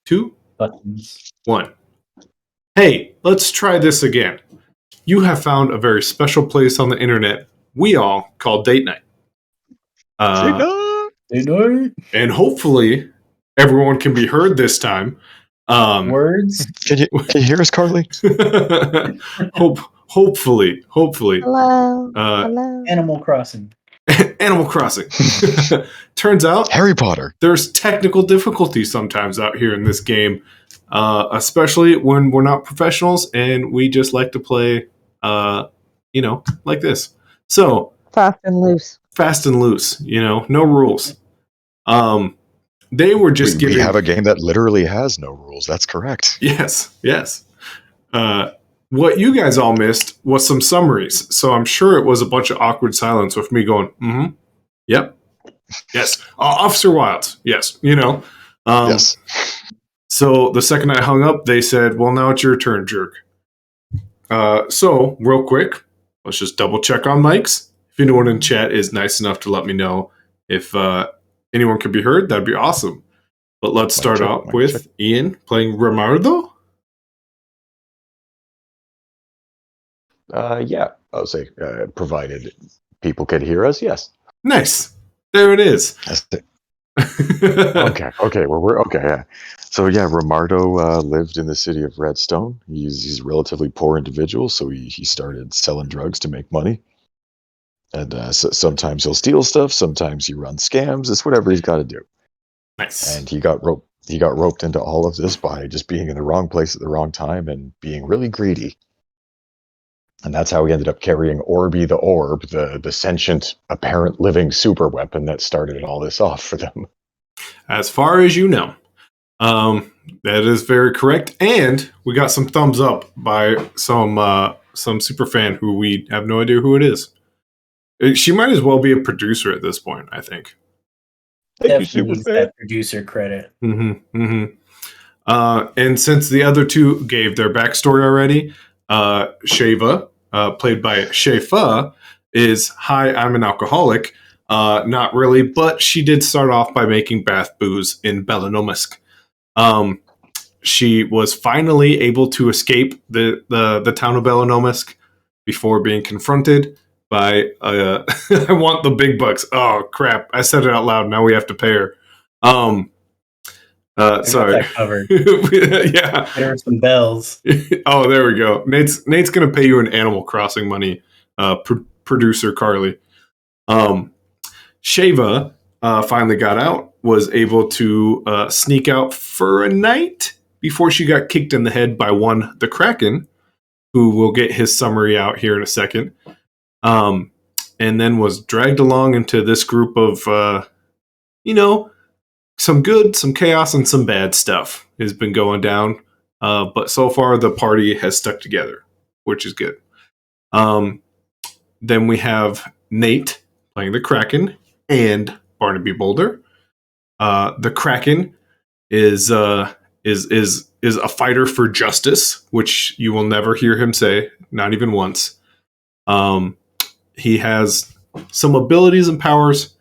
2, Buttons. 1. Hey, let's try this again. You have found a very special place on the internet we all call date night. And hopefully everyone can be heard this time. Words? Can you hear us, Carly? Hopefully. Hello. Animal Crossing. Animal Crossing. Turns out Harry Potter. There's technical difficulties sometimes out here in this game, especially when we're not professionals and we just like to play, like this. So Fast and loose. No rules. They were just We have a game that literally has no rules. That's correct. Yes. What you guys all missed was some summaries. So I'm sure it was a bunch of awkward silence with me going, yep, yes, Officer Wilds, yes, Yes. So the second I hung up, they said, well, now it's your turn, jerk. So real quick, let's just double check on mics. If anyone in chat is nice enough to let me know if anyone could be heard, that'd be awesome. But let's start out with Ian playing Romardo. Yeah, I'll say, provided people could hear us, yes. Nice. There it is. That's it. Okay. Well, we're okay. Yeah. So yeah, Romardo lived in the city of Redstone. He's a relatively poor individual, so he started selling drugs to make money. And so sometimes he'll steal stuff, sometimes he runs scams. It's whatever he's got to do. Nice. And he got roped into all of this by just being in the wrong place at the wrong time and being really greedy. And that's how he ended up carrying Orby the Orb, the sentient, apparent living super weapon that started all this off for them. As far as you know. That is very correct. And we got some thumbs up by some super fan who we have no idea who it is. She might as well be a producer at this point, I think. Definitely needs that producer credit. And since the other two gave their backstory already, Sheva, played by Shefa, is, hi, I'm an alcoholic. Not really, but she did start off by making bath booze in Belanomisk. She was finally able to escape the town of Belanomisk before being confronted by I want the big bucks. Oh crap, I said it out loud, now we have to pay her. Sorry. Covered. Yeah. There are some bells. Oh, there we go. Nate's gonna pay you an Animal Crossing money, producer Carly. Sheva finally got out, was able to sneak out for a night before she got kicked in the head by the Kraken, who will get his summary out here in a second. And then was dragged along into this group of, some good, some chaos, and some bad stuff has been going down. But so far, the party has stuck together, which is good. Then we have Nate playing the Kraken and Barnaby Boulder. The Kraken is a fighter for justice, which you will never hear him say, not even once. He has some abilities and powers.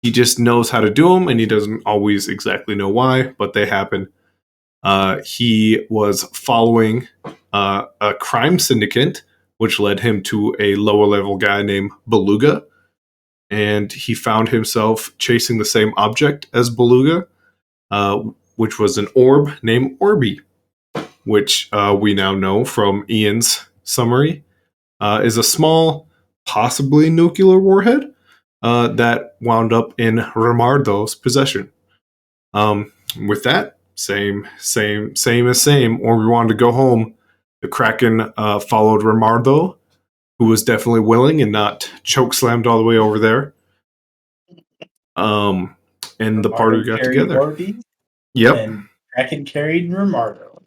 He just knows how to do them, and he doesn't always exactly know why, but they happen. He was following a crime syndicate, which led him to a lower level guy named Beluga. And he found himself chasing the same object as Beluga, which was an orb named Orby, which we now know from Ian's summary is a small, possibly nuclear warhead that wound up in Romardo's possession. With that, same as same. Orby wanted to go home. The Kraken followed Romardo, who was definitely willing and not chokeslammed all the way over there. And the party got together. Orby, yep. And Kraken carried Romardo.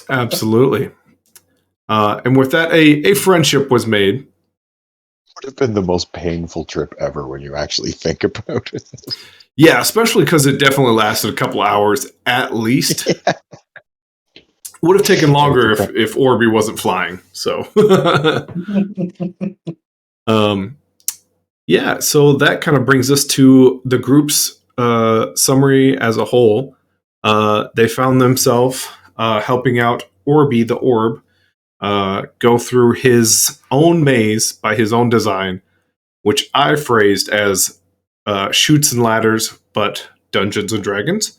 Absolutely. And with that, a friendship was made. Would have been the most painful trip ever when you actually think about it. Yeah, especially because it definitely lasted a couple hours at least. Yeah. Would have taken longer if Orby wasn't flying. So, yeah. So that kind of brings us to the group's summary as a whole. they found themselves helping out Orby the Orb go through his own maze by his own design, which I phrased as Chutes and Ladders, but Dungeons and Dragons.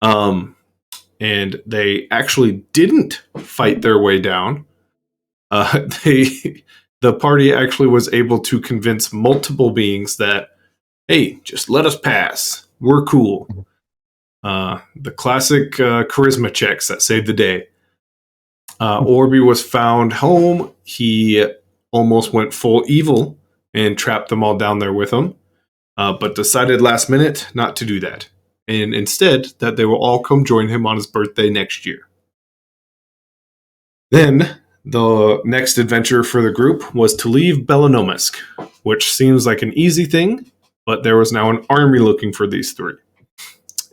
And they actually didn't fight their way down. The party actually was able to convince multiple beings that, hey, just let us pass. We're cool. The classic charisma checks that saved the day. Orby was found home. He almost went full evil and trapped them all down there with him, but decided last minute not to do that, and instead that they will all come join him on his birthday next year. Then the next adventure for the group was to leave Bellonomisk, which seems like an easy thing, but there was now an army looking for these three.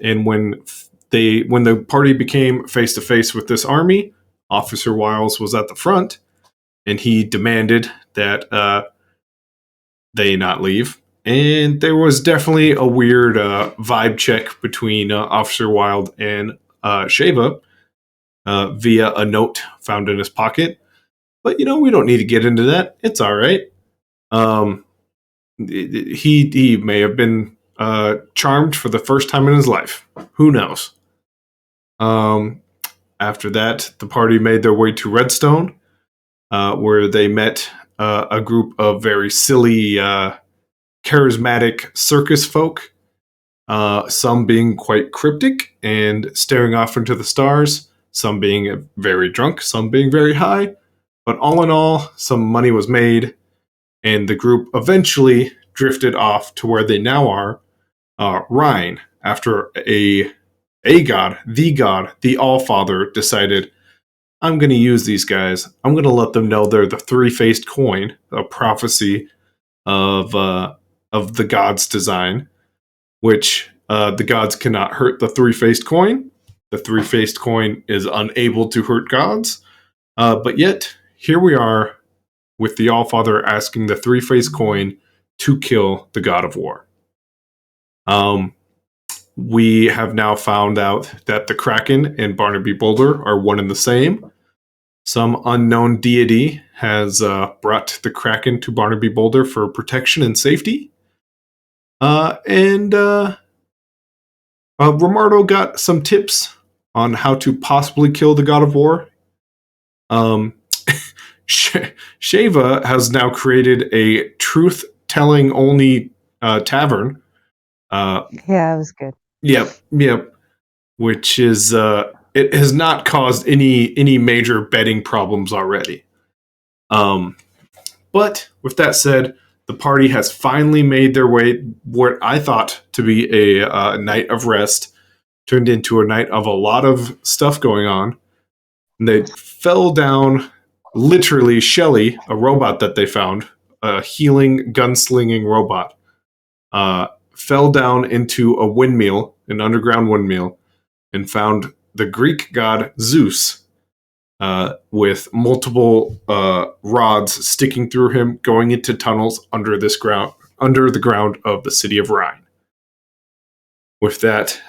And when the party became face to face with this army, Officer Wiles was at the front, and he demanded that they not leave. And there was definitely a weird vibe check between Officer Wild and Sheva via a note found in his pocket. But, we don't need to get into that. It's all right. He may have been charmed for the first time in his life. Who knows? After that, the party made their way to Redstone, where they met a group of very silly, charismatic circus folk, some being quite cryptic and staring off into the stars, some being very drunk, some being very high. But all in all, some money was made, and the group eventually drifted off to where they now are, Rhine, after the god, the All-Father, decided, I'm going to use these guys. I'm going to let them know they're the three-faced coin, a prophecy of the god's design, which the gods cannot hurt the three-faced coin. The three-faced coin is unable to hurt gods. But yet, here we are with the All-Father asking the three-faced coin to kill the god of war. We have now found out that the Kraken and Barnaby Boulder are one and the same. Some unknown deity has brought the Kraken to Barnaby Boulder for protection and safety. And Romardo got some tips on how to possibly kill the god of war. Sheva has now created a truth-telling only tavern. Yeah, it was good. Yep. Which is it has not caused any major betting problems already. But with that said, the party has finally made their way what I thought to be a night of rest turned into a night of a lot of stuff going on. And they fell down, literally, Shelly, a robot that they found, a healing, gunslinging robot, fell down into a windmill, an underground windmill, and found the Greek god Zeus with multiple rods sticking through him, going into tunnels under the ground of the city of Rhine. With that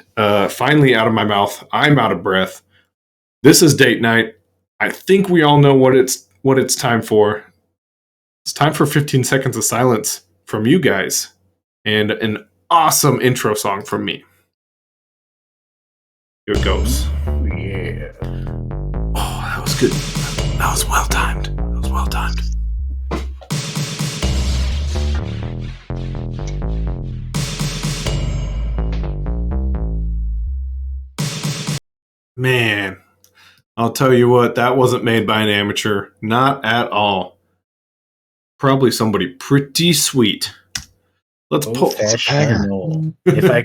finally out of my mouth, I'm out of breath. This is date night. I think we all know what it's time for. It's time for 15 seconds of silence from you guys and an awesome intro song from me. Here it goes. Yeah. Oh, that was good. That was well timed. Man, I'll tell you what, that wasn't made by an amateur. Not at all. Probably somebody pretty sweet. Let's pull. Professional. If I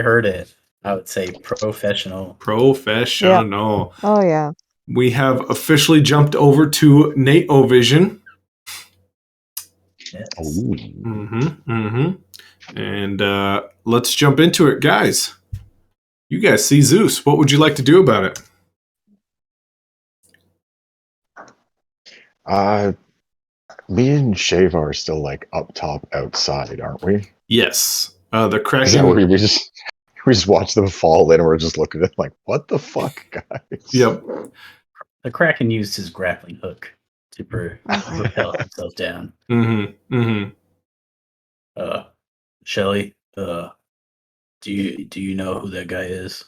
heard it, I would say professional. Professional. Yep. Oh, yeah. We have officially jumped over to Nate-O-Vision. Yes. And let's jump into it, guys. You guys see Zeus. What would you like to do about it? Me and Shava are still like up top outside, aren't we? Yes. The Kraken. Is that where we just We just watch them fall in, and we're just looking at it like, what the fuck, guys? Yep. The Kraken used his grappling hook to propel himself down. Shelly, do you know who that guy is?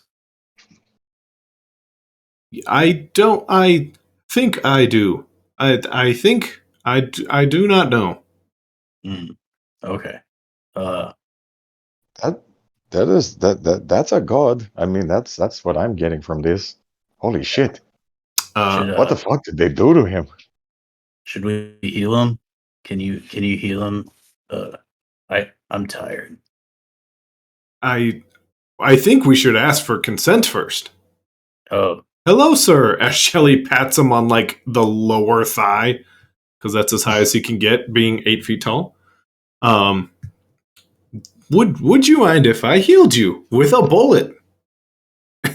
I don't. I think I do. I think I do not know. Okay. That's a god. I mean, that's what I'm getting from this. Holy shit! What the fuck did they do to him? Should we heal him? Can you heal him? I'm tired. I think we should ask for consent first. Oh, hello, sir. As Shelly pats him on like the lower thigh, because that's as high as he can get, being 8 feet tall. Would you mind if I healed you with a bullet?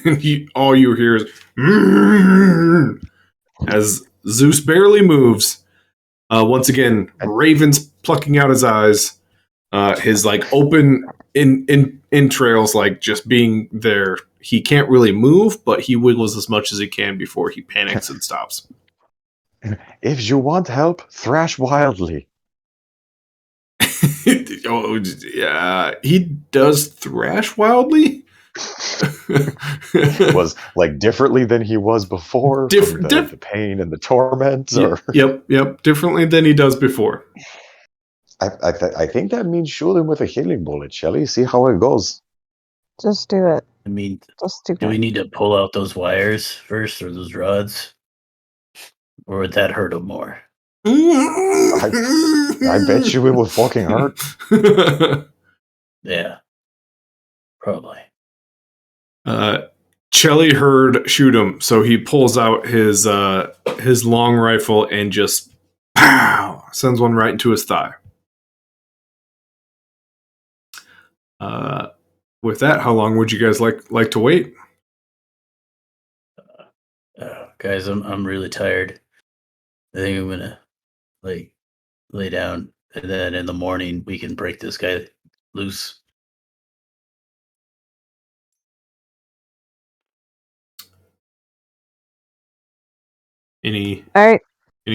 And all you hear is as Zeus barely moves. Once again, ravens plucking out his eyes. His like open entrails, like just being there. He can't really move, but he wiggles as much as he can before he panics and stops. If you want help, thrash wildly. Oh, yeah, he does thrash wildly. Was like differently than he was before, from the pain and the torment. Or? Yep, differently than he does before. I think that means shoot him with a healing bullet, Shelly. See how it goes. Just do it. I mean, Just do it. Do we need to pull out those wires first, or those rods, or would that hurt him more? I bet you it would fucking hurt. Yeah, probably. Chelly heard shoot him, so he pulls out his long rifle and just pow, sends one right into his thigh. With that, how long would you guys like to wait? Guys, I'm really tired. I think I'm gonna lay down, and then in the morning we can break this guy loose. Any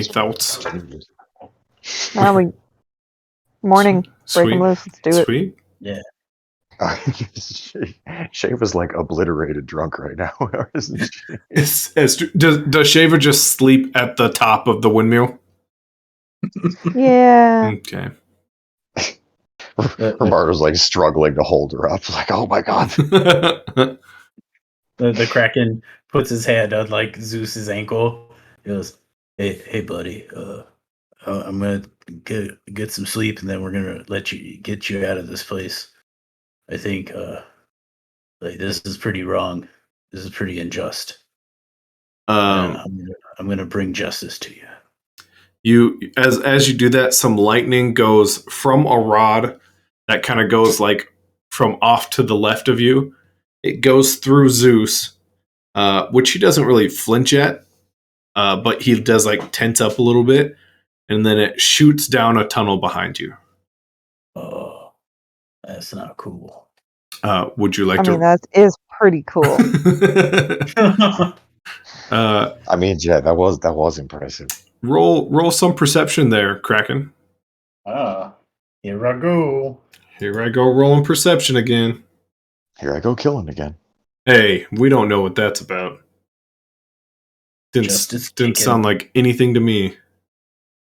thoughts? Now morning. Break him loose. Let's do it. Sweet. Yeah. Shay was like obliterated drunk right now, isn't she? Does Shaver just sleep at the top of the windmill? Yeah. Okay. Roberto's like struggling to hold her up, like, oh my god. The Kraken puts his hand on like Zeus's ankle. He goes, "Hey, buddy. I'm gonna get some sleep, and then we're gonna get you out of this place. I think this is pretty wrong. This is pretty unjust. I'm gonna bring justice to you." You as you do that, some lightning goes from a rod that kind of goes like from off to the left of you. It goes through Zeus, which he doesn't really flinch at, but he does like tense up a little bit, and then it shoots down a tunnel behind you. Oh, that's not cool. Would you like I mean, that is pretty cool. I mean, yeah, that was impressive. Roll some perception there, Kraken. Here I go. Here I go rolling perception again. Here I go killing again. Hey, we don't know what that's about. Didn't sound like anything to me.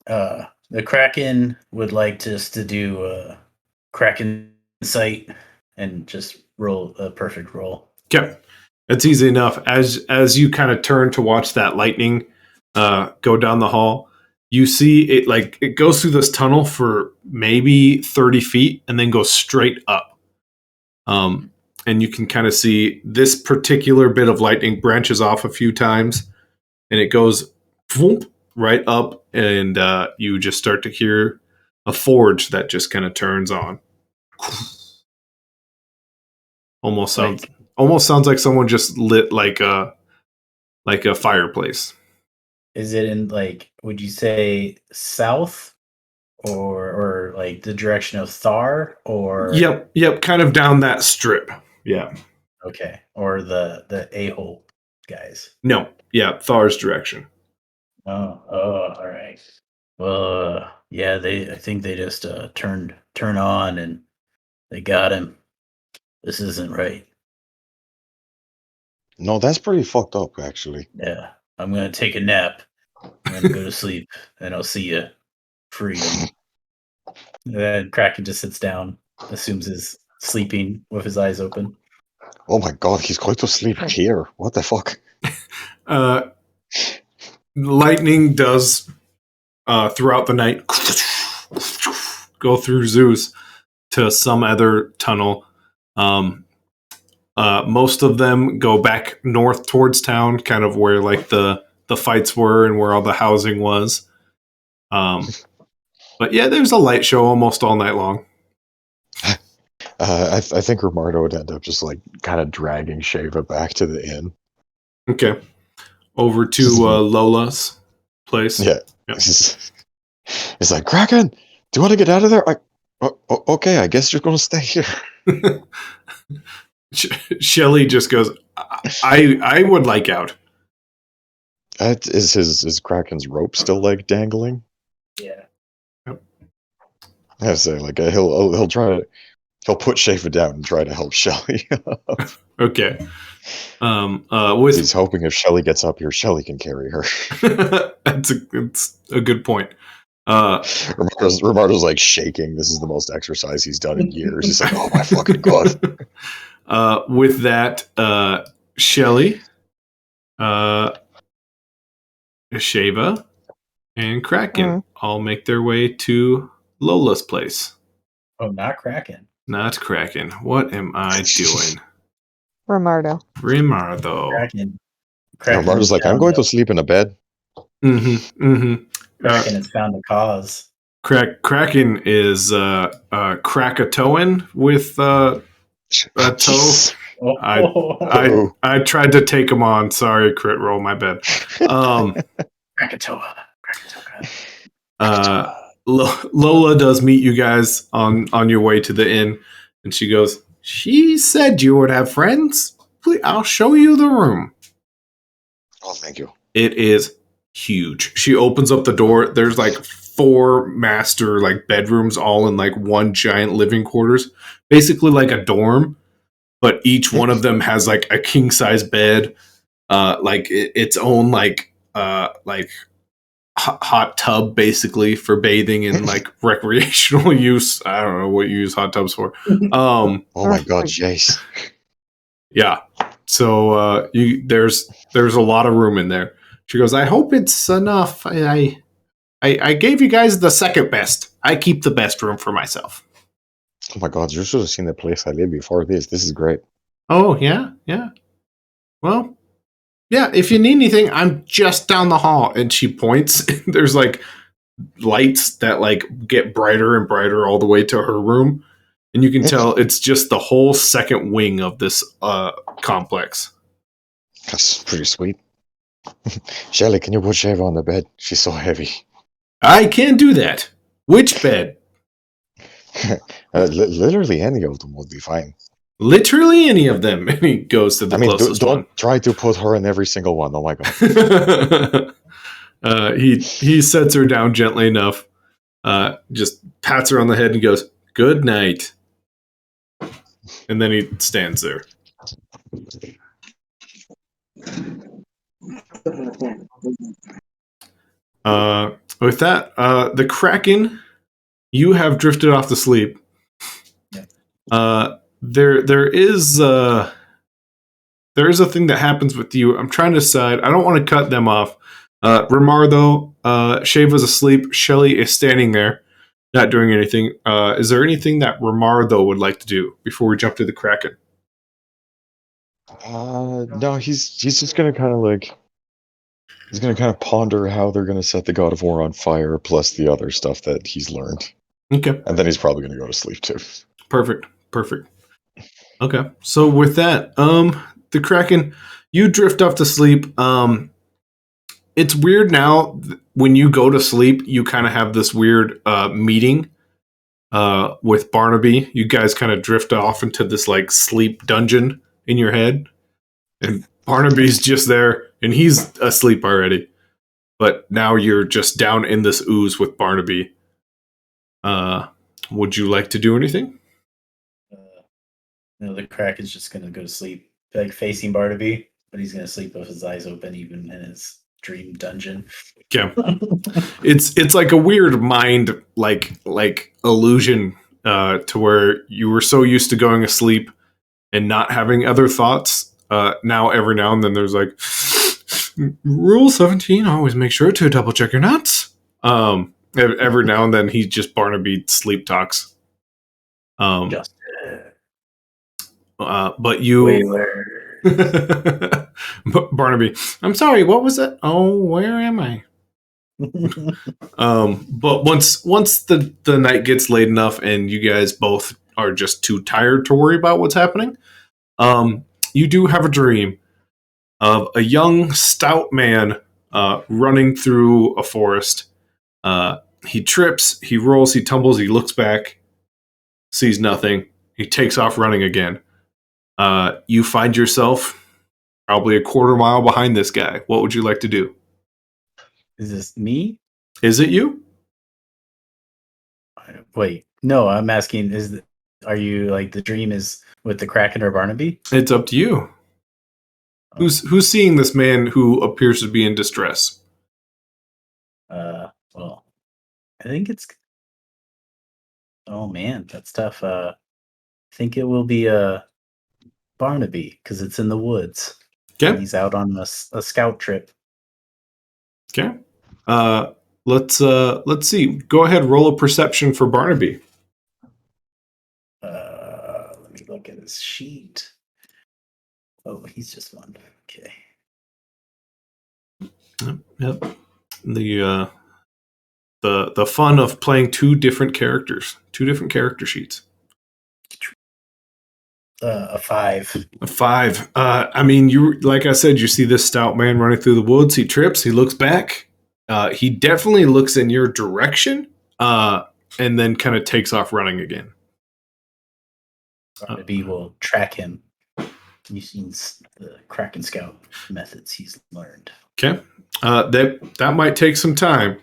The Kraken would like just to do a Kraken sight and just roll a perfect roll. Yep. It's easy enough. As you kind of turn to watch that lightning go down the hall, you see it goes through this tunnel for maybe 30 feet and then goes straight up. And you can kind of see this particular bit of lightning branches off a few times, and it goes whoop, right up, and you just start to hear a forge that just kind of turns on. Almost sounds like someone just lit like a fireplace. Is it in would you say south or like the direction of Thar, or? Yep, kind of down that strip. Yeah. Okay. Or the a-hole guys. No. Yeah, Thar's direction. Oh, all right. Well, yeah, I think they just turn on and they got him. This isn't right. No, that's pretty fucked up, actually. Yeah, I'm gonna take a nap. I'm gonna go to sleep, and I'll see you, freedom. And then Kraken just sits down, assumes he's sleeping with his eyes open. Oh my god, he's going to sleep here. What the fuck? Lightning does throughout the night go through Zeus to some other tunnel. Most of them go back north towards town, kind of where like the fights were and where all the housing was. But yeah, there's a light show almost all night long. I think Romardo would end up just like kind of dragging Shava back to the inn. Okay. Over to Lola's place. Yeah. Yep. It's like, Kraken, do you want to get out of there? Okay, I guess you're going to stay here. Shelly just goes, I would like out. Is his Kraken's rope still like dangling? Yeah. Yep. I say like he'll try to put Shava down and try to help Shelly. Okay. He's hoping if Shelly gets up here, Shelly can carry her. It's a good point. Romardo's like shaking. This is the most exercise he's done in years. He's like, oh my fucking god. With that, Shelly, Shava, and Kraken all make their way to Lola's place. Oh, not Kraken. Not Kraken. What am I doing? Romardo. Kraken Romardo's like, I'm going to sleep in a bed. Kraken has found a cause. Kraken is Krakatoan with a toe. I tried to take him on. Sorry, crit roll, my bad. Krakatoa. Lola does meet you guys on your way to the inn, and she goes, she said you would have friends. Please, I'll show you the room. Oh, thank you. It is huge. She opens up the door. There's like 4 master like bedrooms all in like one giant living quarters, basically like a dorm, but each one of them has like a king size bed, like its own like hot tub basically for bathing and like recreational use. I don't know what you use hot tubs for. Oh my god, Jace. Yeah. So there's a lot of room in there. She goes, I hope it's enough. I gave you guys the second best. I keep the best room for myself. Oh my god, you should have seen the place I lived before this. This is great. Oh, yeah? Yeah. Well, yeah, if you need anything, I'm just down the hall. And she points. There's like lights that like get brighter and brighter all the way to her room. And you can tell it's just the whole second wing of this complex. That's pretty sweet. Shelly, can you put Shava on the bed? She's so heavy. I can do that. Which bed? Literally any of them would be fine. Literally any of them. And he goes to the closest don't one. Try to put her in every single one. Oh my god. He sets her down gently enough, just pats her on the head and goes, good night. And then he stands there. With that, the Kraken, you have drifted off to sleep. There is a thing that happens with you. I'm trying to decide. I don't want to cut them off. Romardo, Shava's asleep. Shelly is standing there, not doing anything. Is there anything that Romardo would like to do before we jump to the Kraken? No, he's just gonna kind of ponder how they're gonna set the God of War on fire, plus the other stuff that he's learned. Okay, and then he's probably gonna go to sleep too. Perfect. Okay, so with that, the Kraken, you drift off to sleep. It's weird now when you go to sleep, you kind of have this weird meeting with Barnaby. You guys kind of drift off into this like sleep dungeon in your head, and Barnaby's just there, and he's asleep already. But now you're just down in this ooze with Barnaby. Would you like to do anything? No, the crack is just gonna go to sleep, like facing Barnaby, but he's gonna sleep with his eyes open, even in his dream dungeon. Yeah, it's like a weird mind like illusion to where you were so used to going asleep and not having other thoughts. Now every now and then there's like rule 17: always make sure to double check your nuts. Every now and then he just Barnaby sleep talks. Just But you Barnaby, I'm sorry, what was it? Oh, where am I? But once the night gets late enough and you guys both are just too tired to worry about what's happening, you do have a dream of a young, stout man running through a forest. He trips, he rolls, he tumbles, he looks back, sees nothing. He takes off running again. You find yourself probably a quarter mile behind this guy. What would you like to do? Is this me? Is it you? Wait, no, I'm asking, are you like the dream is with the Kraken or Barnaby? It's up to you. Who's seeing this man who appears to be in distress? Well, I think it's. Oh man, that's tough. I think it will be Barnaby because it's in the woods. Okay. He's out on a scout trip. Okay. Let's see. Go ahead, roll a perception for Barnaby. Let me look at his sheet. Oh, he's just one. Okay. Yep. The fun of playing two different character sheets. A 5. A 5. I mean, you like I said, you see this stout man running through the woods. He trips. He looks back. He definitely looks in your direction, and then kind of takes off running again. Barnaby will track him using the Kraken Scout methods he's learned. Okay. That might take some time.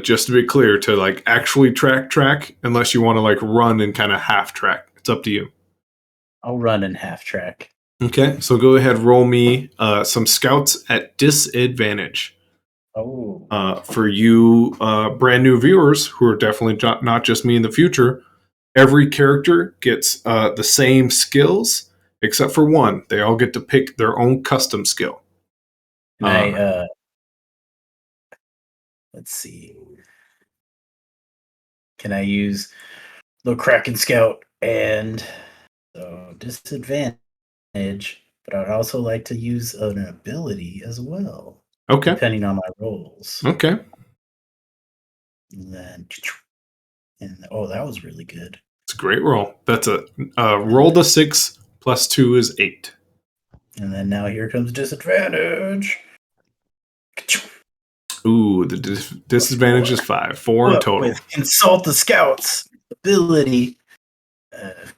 Just to be clear, to like actually track, unless you want to like run and kind of half track. It's up to you. I'll run in half track. Okay, so go ahead, roll me some scouts at disadvantage. Oh. For you brand new viewers who are definitely not just me in the future, every character gets the same skills except for one. They all get to pick their own custom skill. And let's see. Can I use the Kraken Scout and disadvantage? But I'd also like to use an ability as well. Okay. Depending on my rolls. Okay. And then, that was really good. It's a great roll. That's a roll to 6 plus 2 is 8. And then now here comes disadvantage. Ooh, the disadvantage is 5. 4 in total. With Consult the Scouts ability,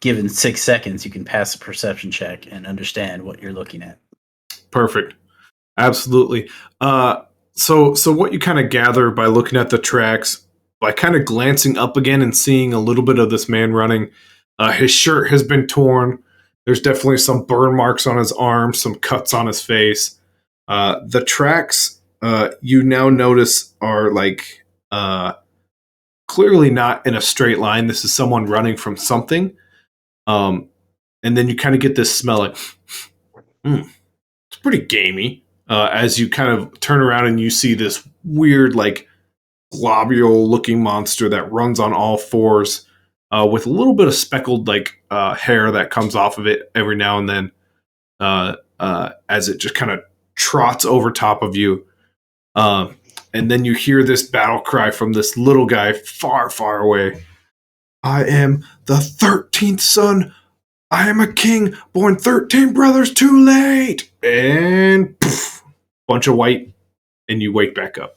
given 6 seconds, you can pass a perception check and understand what you're looking at. Perfect. Absolutely. So what you kind of gather by looking at the tracks, by kind of glancing up again and seeing a little bit of this man running, his shirt has been torn. There's definitely some burn marks on his arms, some cuts on his face. The tracks you now notice are like clearly not in a straight line. This is someone running from something. And then you kind of get this smell like, it's pretty gamey. As you kind of turn around and you see this weird, like, globule-looking monster that runs on all fours with a little bit of speckled, like, hair that comes off of it every now and then as it just kind of trots over top of you. And then you hear this battle cry from this little guy far, far away. I am the 13th son. I am a king, born 13 brothers too late. And poof, bunch of white, and you wake back up.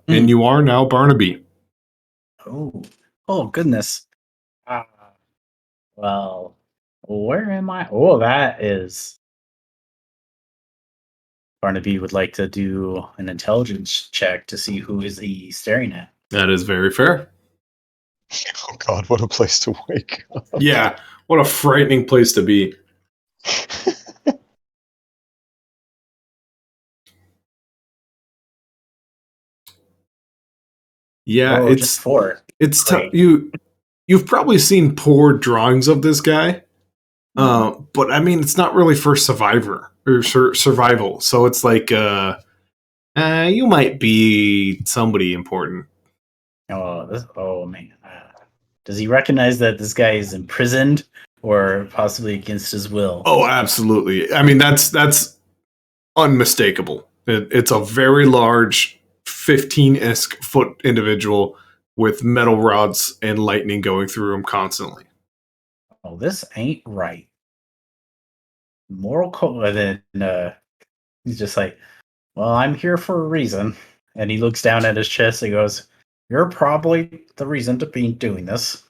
And you are now Barnaby. Oh, Oh, goodness. Uh, well, where am I? Oh, that is. Barnaby would like to do an intelligence check to see who is he staring at. That is very fair. Oh God, what a place to wake up. Yeah, what a frightening place to be. Yeah, Oh, just 4. it's tough. Great. You've probably seen poor drawings of this guy, but I mean, it's not really for survival. So it's like, you might be somebody important. Oh man. Does he recognize that this guy is imprisoned or possibly against his will? Oh, absolutely. I mean, that's unmistakable. It's a very large, 15-isk foot individual with metal rods and lightning going through him constantly. Oh, this ain't right. Moral code. And then he's just like, well, I'm here for a reason. And he looks down at his chest and goes, you're probably the reason to be doing this.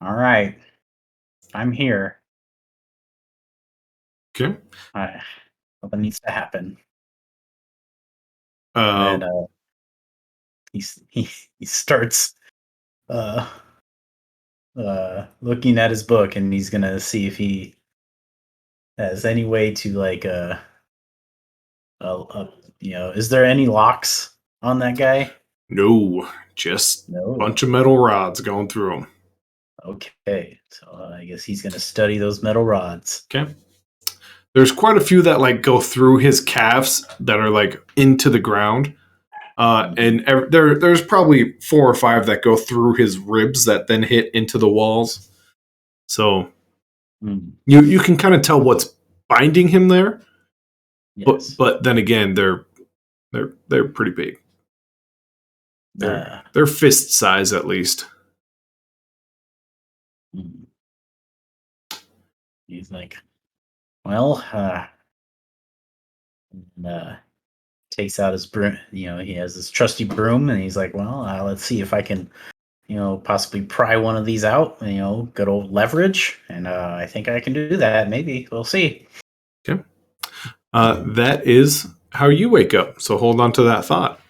All right. I'm here. Okay. Something needs to happen. Um, And he starts looking at his book, and he's gonna see if he has any way to like is there any locks on that guy? no, just No. a bunch of metal rods going through him. Okay, so I guess he's gonna study those metal rods. Okay. There's quite a few that like go through his calves that are like into the ground. And there's probably 4 or 5 that go through his ribs that then hit into the walls. So you can kind of tell what's binding him there. Yes. But then again, they're pretty big. They're fist size at least. He's like, well, takes out his broom. He has his trusty broom, and he's like, well, let's see if I can, possibly pry one of these out. Good old leverage, and I think I can do that. Maybe we'll see. Okay, that is how you wake up. So hold on to that thought.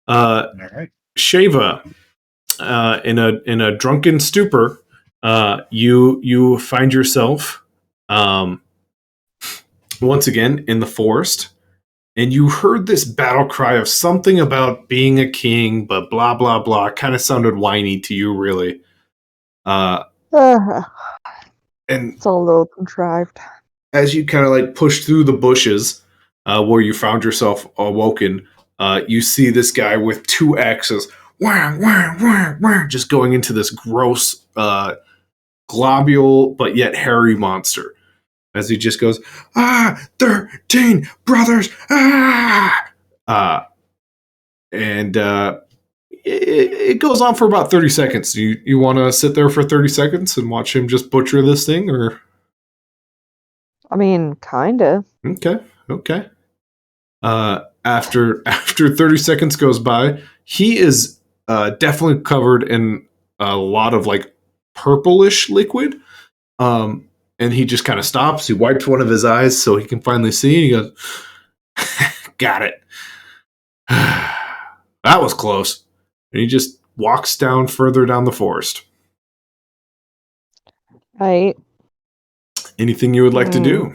All right, Sheva, in a drunken stupor, you find yourself once again in the forest. And you heard this battle cry of something about being a king, but blah, blah, blah. Kind of sounded whiny to you, really. And it's all a little contrived. As you kind of like push through the bushes where you found yourself awoken, you see this guy with 2 axes, wah, wah, wah, wah, just going into this gross, globule, but yet hairy monster. As he just goes, 13 brothers, and it goes on for about 30 seconds. You want to sit there for 30 seconds and watch him just butcher this thing, or? I mean, kinda. Okay. After 30 seconds goes by, he is definitely covered in a lot of like purplish liquid. And he just kind of stops. He wipes one of his eyes so he can finally see. And he goes, got it. That was close. And he just walks down further down the forest. Right. Anything you would like to do?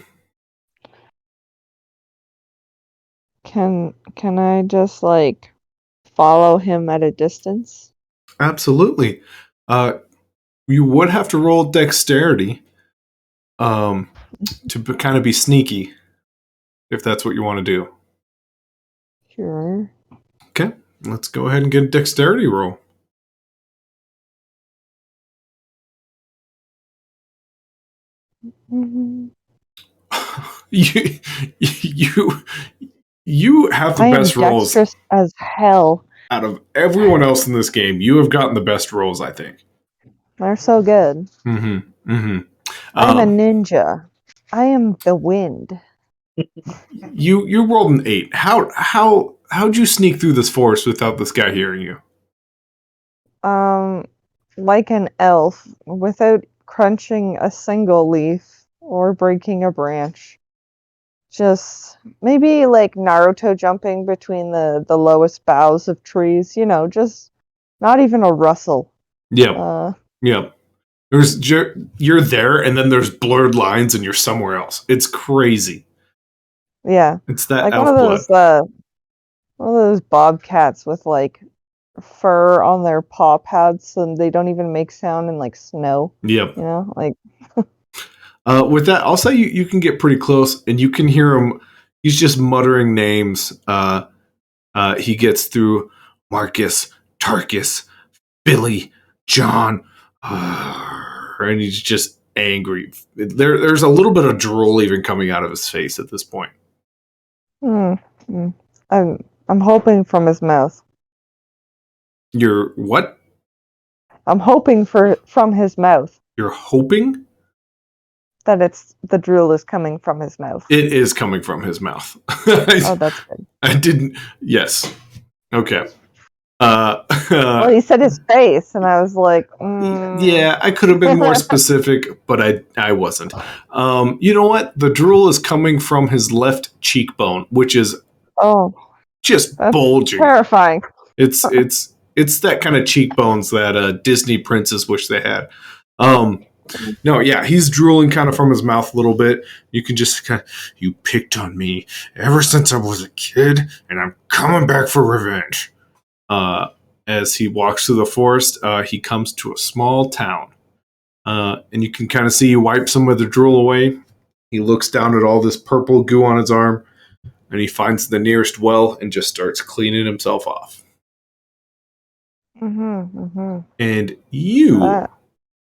Can I just like follow him at a distance? Absolutely. You would have to roll dexterity to kind of be sneaky, if that's what you want to do. Sure. Okay, let's go ahead and get a dexterity roll. Mm-hmm. you have the best rolls as hell. Out of everyone else in this game, you have gotten the best rolls, I think. They're so good. I'm a ninja. I am the wind. You rolled an 8. How'd you sneak through this forest without this guy hearing you? like an elf without crunching a single leaf or breaking a branch. Just maybe like Naruto jumping between the lowest boughs of trees, just not even a rustle. Yep. Uh, Yep. You're there, and then there's blurred lines, and you're somewhere else. It's crazy. yeah. It's that Like elf blood. one of those bobcats with like fur on their paw pads and they don't even make sound in like snow. Yep. Like With that, I'll say you can get pretty close, and you can hear him. He's just muttering names. He gets through Marcus, Tarkus, Billy, John, and he's just angry. There's a little bit of drool even coming out of his face at this point. hmm, hmm. I'm hoping from his mouth. You're what? I'm hoping from his mouth You're hoping? that it's the drool is coming from his mouth. It is coming from his mouth. Oh, that's good. I didn't. Yes. Okay. Well, he said his face, and I was like, yeah, I could have been more specific, but I wasn't. You know what? The drool is coming from his left cheekbone, which is oh, just that's bulging. terrifying. It's that kind of cheekbones that Disney princes wish they had. No, yeah, he's drooling kind of from his mouth a little bit. You can just kind of, you picked on me ever since I was a kid, and I'm coming back for revenge. As he walks through the forest, he comes to a small town. And you can kind of see he wipes some of the drool away. He looks down at all this purple goo on his arm, and he finds the nearest well and just starts cleaning himself off. And you,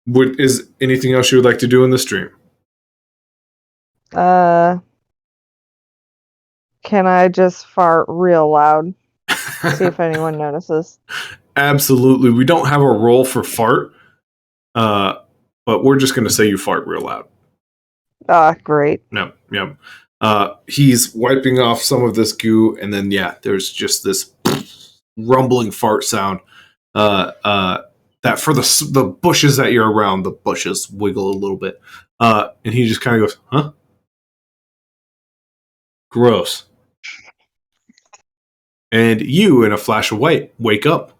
is anything else you would like to do in the stream? Can I just fart real loud? See if anyone notices. Absolutely. We don't have a roll for fart, but we're just going to say you fart real loud. Great. Yep. He's wiping off some of this goo, and then, yeah, there's just this rumbling fart sound. That for the bushes that you're around, the bushes wiggle a little bit. And he just kind of goes, huh? Gross. And you, in a flash of white, wake up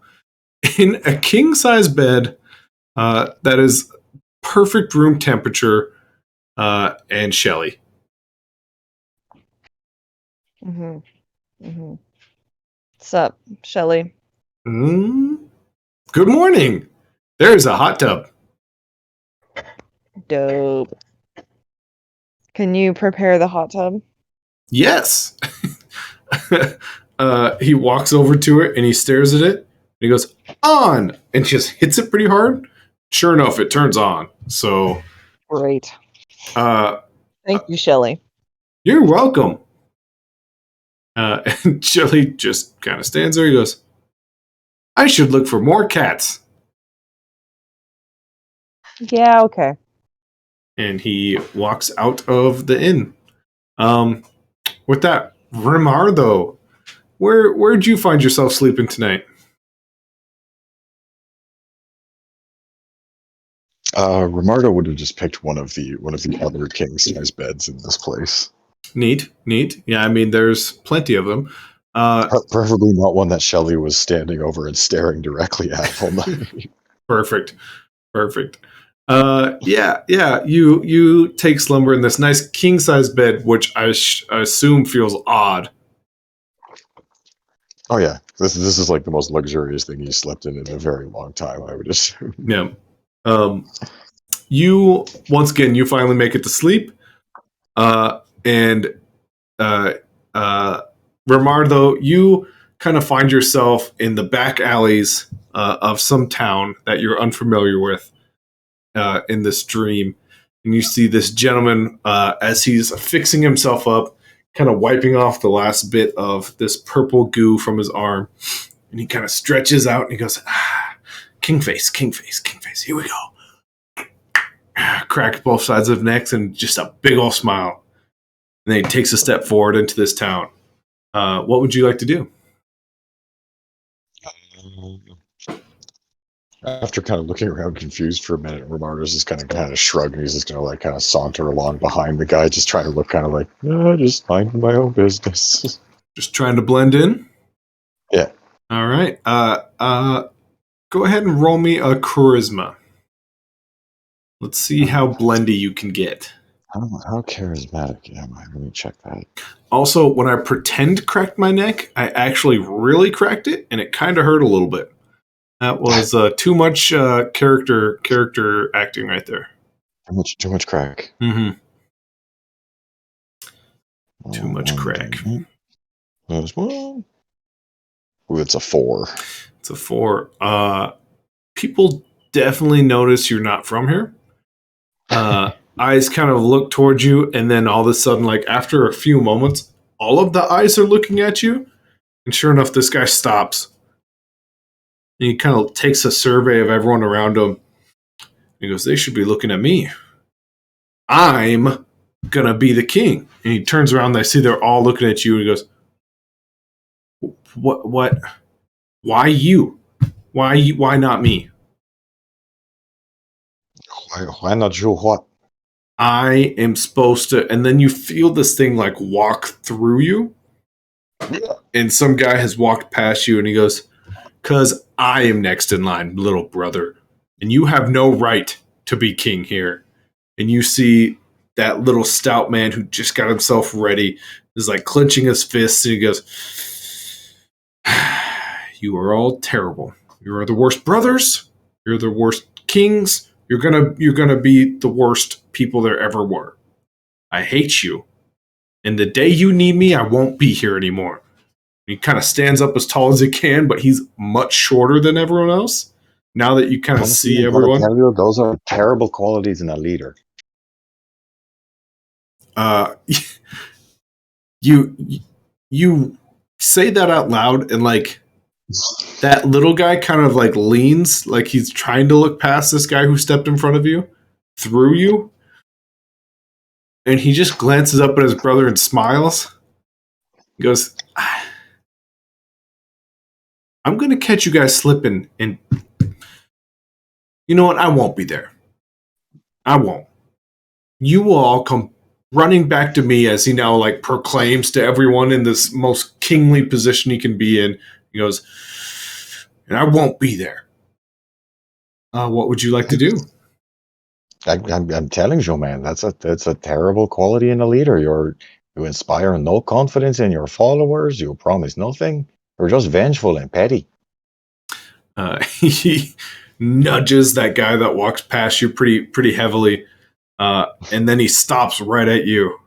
in a king-size bed that is perfect room temperature, and Shelly. What's up, Shelly? Good morning. There's a hot tub. Dope. Can you prepare the hot tub? Yes. He walks over to it and he stares at it. And he goes, on! And just hits it pretty hard. Sure enough, it turns on. So great. Thank you, Shelly. You're welcome. And Shelly just kind of stands there. He goes, I should look for more cats. Yeah, okay. And he walks out of the inn. With that, Rimardo, where'd you find yourself sleeping tonight? Rimardo would have just picked one of the other king size beds in this place. Neat. Yeah, I mean, there's plenty of them. Preferably not one that Shelly was standing over and staring directly at all night. Perfect. Yeah. You take slumber in this nice king size bed, which I assume feels odd. Oh yeah, this is like the most luxurious thing he's slept in a very long time, I would assume. Yeah. You once again, you finally make it to sleep, and Rimardo, you kind of find yourself in the back alleys of some town that you're unfamiliar with in this dream, and you see this gentleman as he's fixing himself up, kind of wiping off the last bit of this purple goo from his arm, and he kind of stretches out and he goes, king face, here we go. Crack both sides of necks and just a big old smile. And then he takes a step forward into this town. What would you like to do? After kind of looking around confused for a minute, Romardo's just kind of shrug, and he's just gonna like kind of saunter along behind the guy, just trying to look kind of like, just minding my own business. Just trying to blend in? Yeah. All right. Go ahead and roll me a charisma. Let's see how blendy you can get. How charismatic am I? Let me check that. Also, when I pretend cracked my neck, I actually really cracked it, and it kind of hurt a little bit. That was too much character acting right there. Too much crack. Mm-hmm. Too much crack. Ooh, it's a 4. It's a 4. People definitely notice you're not from here. Eyes kind of look towards you, and then all of a sudden, like after a few moments, all of the eyes are looking at you. And sure enough, this guy stops. And he kind of takes a survey of everyone around him. He goes, they should be looking at me. I'm going to be the king. And he turns around, and I see they're all looking at you. And he goes, what? Why you? Why not me? Why not you? What? I am supposed to, and then you feel this thing like walk through you, and some guy has walked past you, and he goes, "'Cause I am next in line, little brother, and you have no right to be king here." And you see that little stout man who just got himself ready is like clenching his fists, and he goes, "You are all terrible. You are the worst brothers. You're the worst kings. You're gonna be the worst people there ever were. I hate you. And the day you need me, I won't be here anymore." He kind of stands up as tall as he can, but he's much shorter than everyone else. Now that you kind of see everyone, tell you, those are terrible qualities in a leader. You say that out loud, and like that little guy kind of like leans, like he's trying to look past this guy who stepped in front of you, through you, and he just glances up at his brother and smiles. He goes, "I'm gonna catch you guys slipping, and you know what? I won't be there. I won't. You will all come running back to me," as he now like proclaims to everyone in this most kingly position he can be in. He goes, "And I won't be there." What would you like to do? I'm telling you, man, that's a terrible quality in a leader. You inspire no confidence in your followers. You promise nothing. You're just vengeful and petty. He nudges that guy that walks past you pretty heavily, and then he stops right at you.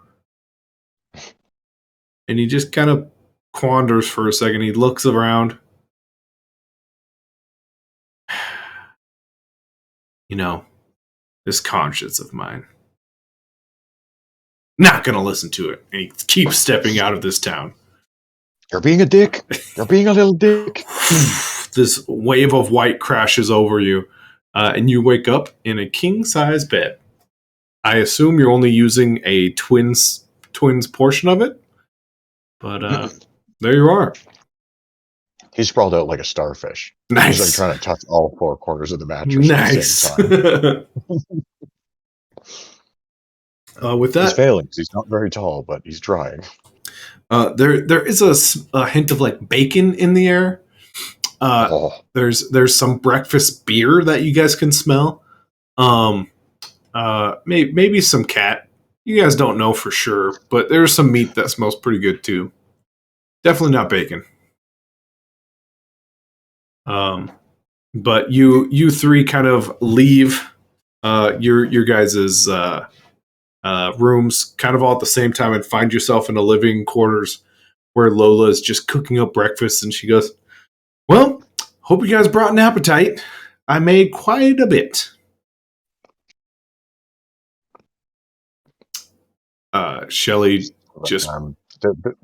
And he just kind of quanders for a second. He looks around. You know, this conscience of mine. Not gonna listen to it. And he keeps stepping out of this town. You're being a dick. You're being a little dick. This wave of white crashes over you, and you wake up in a king-size bed. I assume you're only using a twins portion of it, but there you are. He's sprawled out like a starfish. Nice. He's like trying to touch all 4 corners of the mattress at the same time. With that, he's failing because he's not very tall, but he's trying. There is a hint of like bacon in the air. There's some breakfast beer that you guys can smell. Maybe some cat. You guys don't know for sure, but there's some meat that smells pretty good too. Definitely not bacon. But you 3 kind of leave your guys's rooms kind of all at the same time and find yourself in the living quarters where Lola is just cooking up breakfast, and she goes, "Well, hope you guys brought an appetite. I made quite a bit." Shelly just...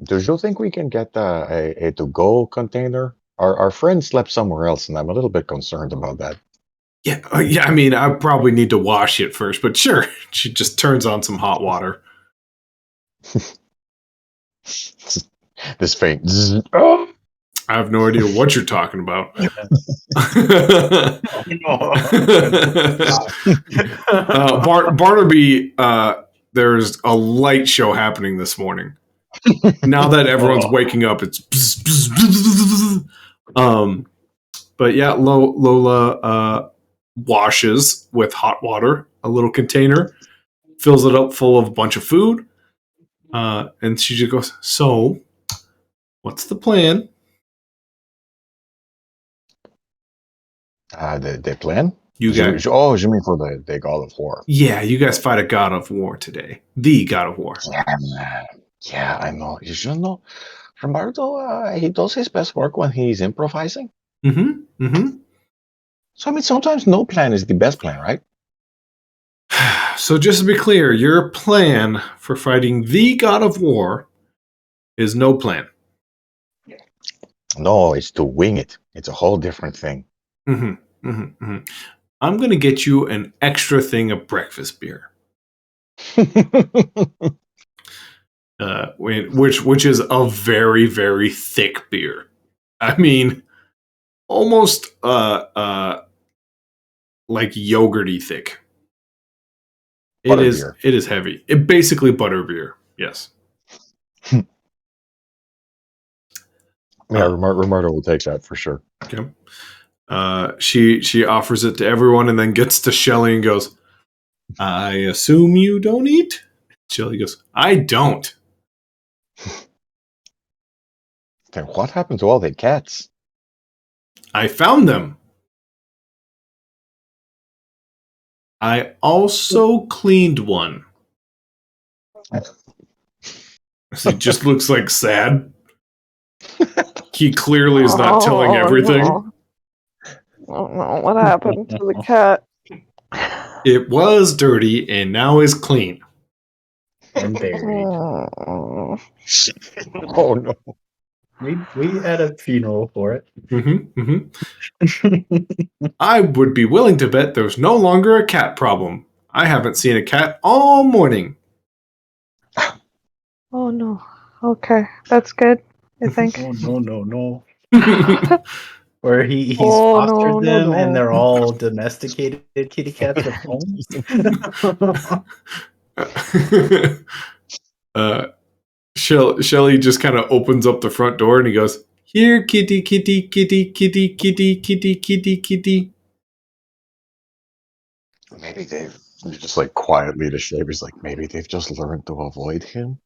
do you think we can get a to-go container? Our friend slept somewhere else, and I'm a little bit concerned about that. Yeah. I mean, I probably need to wash it first, but sure. She just turns on some hot water. This faint. Oh! I have no idea what you're talking about. Barnaby, there's a light show happening this morning. Now that everyone's waking up, it's but yeah, Lola washes with hot water a little container, fills it up full of a bunch of food, and she just goes, "So, what's the plan?" The plan? You guys, you mean for the God of War? yeah, you guys fight a god of war today, the god of war. Yeah, I know. You should know. Roberto, he does his best work when he's improvising. Mm-hmm. Mm-hmm. So, I mean, sometimes no plan is the best plan, right? So just to be clear, your plan for fighting the god of war is no plan. No, it's to wing it. It's a whole different thing. Mm-hmm. Mm-hmm. Mm-hmm. I'm going to get you an extra thing of breakfast beer. Which is a very, very thick beer. I mean, almost like yogurty thick. It is heavy. It basically butterbeer. Yes. Yeah, Roberto will take that for sure. Okay. She offers it to everyone and then gets to Shelly and goes, "I assume you don't eat?" Shelly goes, "I don't." Then what happened to all the cats? I found them. I also cleaned one. He just looks like sad. He clearly is not telling everything. No. Oh no, what happened to the cat? It was dirty and now is clean. And buried. Oh. Oh no. We had a funeral for it. Mm-hmm, mm-hmm. I would be willing to bet there's no longer a cat problem. I haven't seen a cat all morning. Oh no. Okay, that's good, I think. Oh no. Where he's Oh, fostered no, them no. and they're all domesticated kitty cats with homes. Shelly just kind of opens up the front door and he goes, "Here, kitty, kitty, kitty, kitty, kitty, kitty, kitty, kitty." Maybe they've just like quietly to Shaver's like maybe they've just learned to avoid him.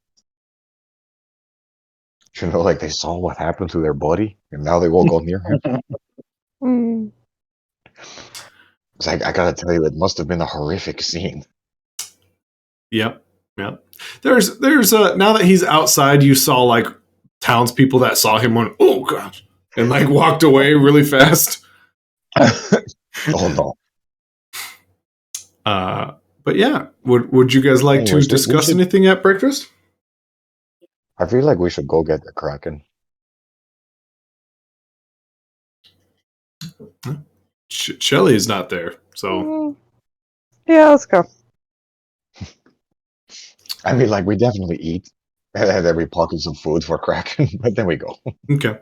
You know, like they saw what happened to their buddy and now they won't go near him. Mm. 'Cause I gotta tell you, it must have been a horrific scene. Yep. There's now that he's outside, you saw like townspeople that saw him went, "Oh gosh," and like walked away really fast. Oh no. But yeah, would you guys like Anyways, to discuss we should- anything at breakfast? I feel like we should go get the Kraken. Shelly is not there, so Yeah, let's go. I mean, like we definitely eat and then we pocket some food for Kraken, but then we go. okay.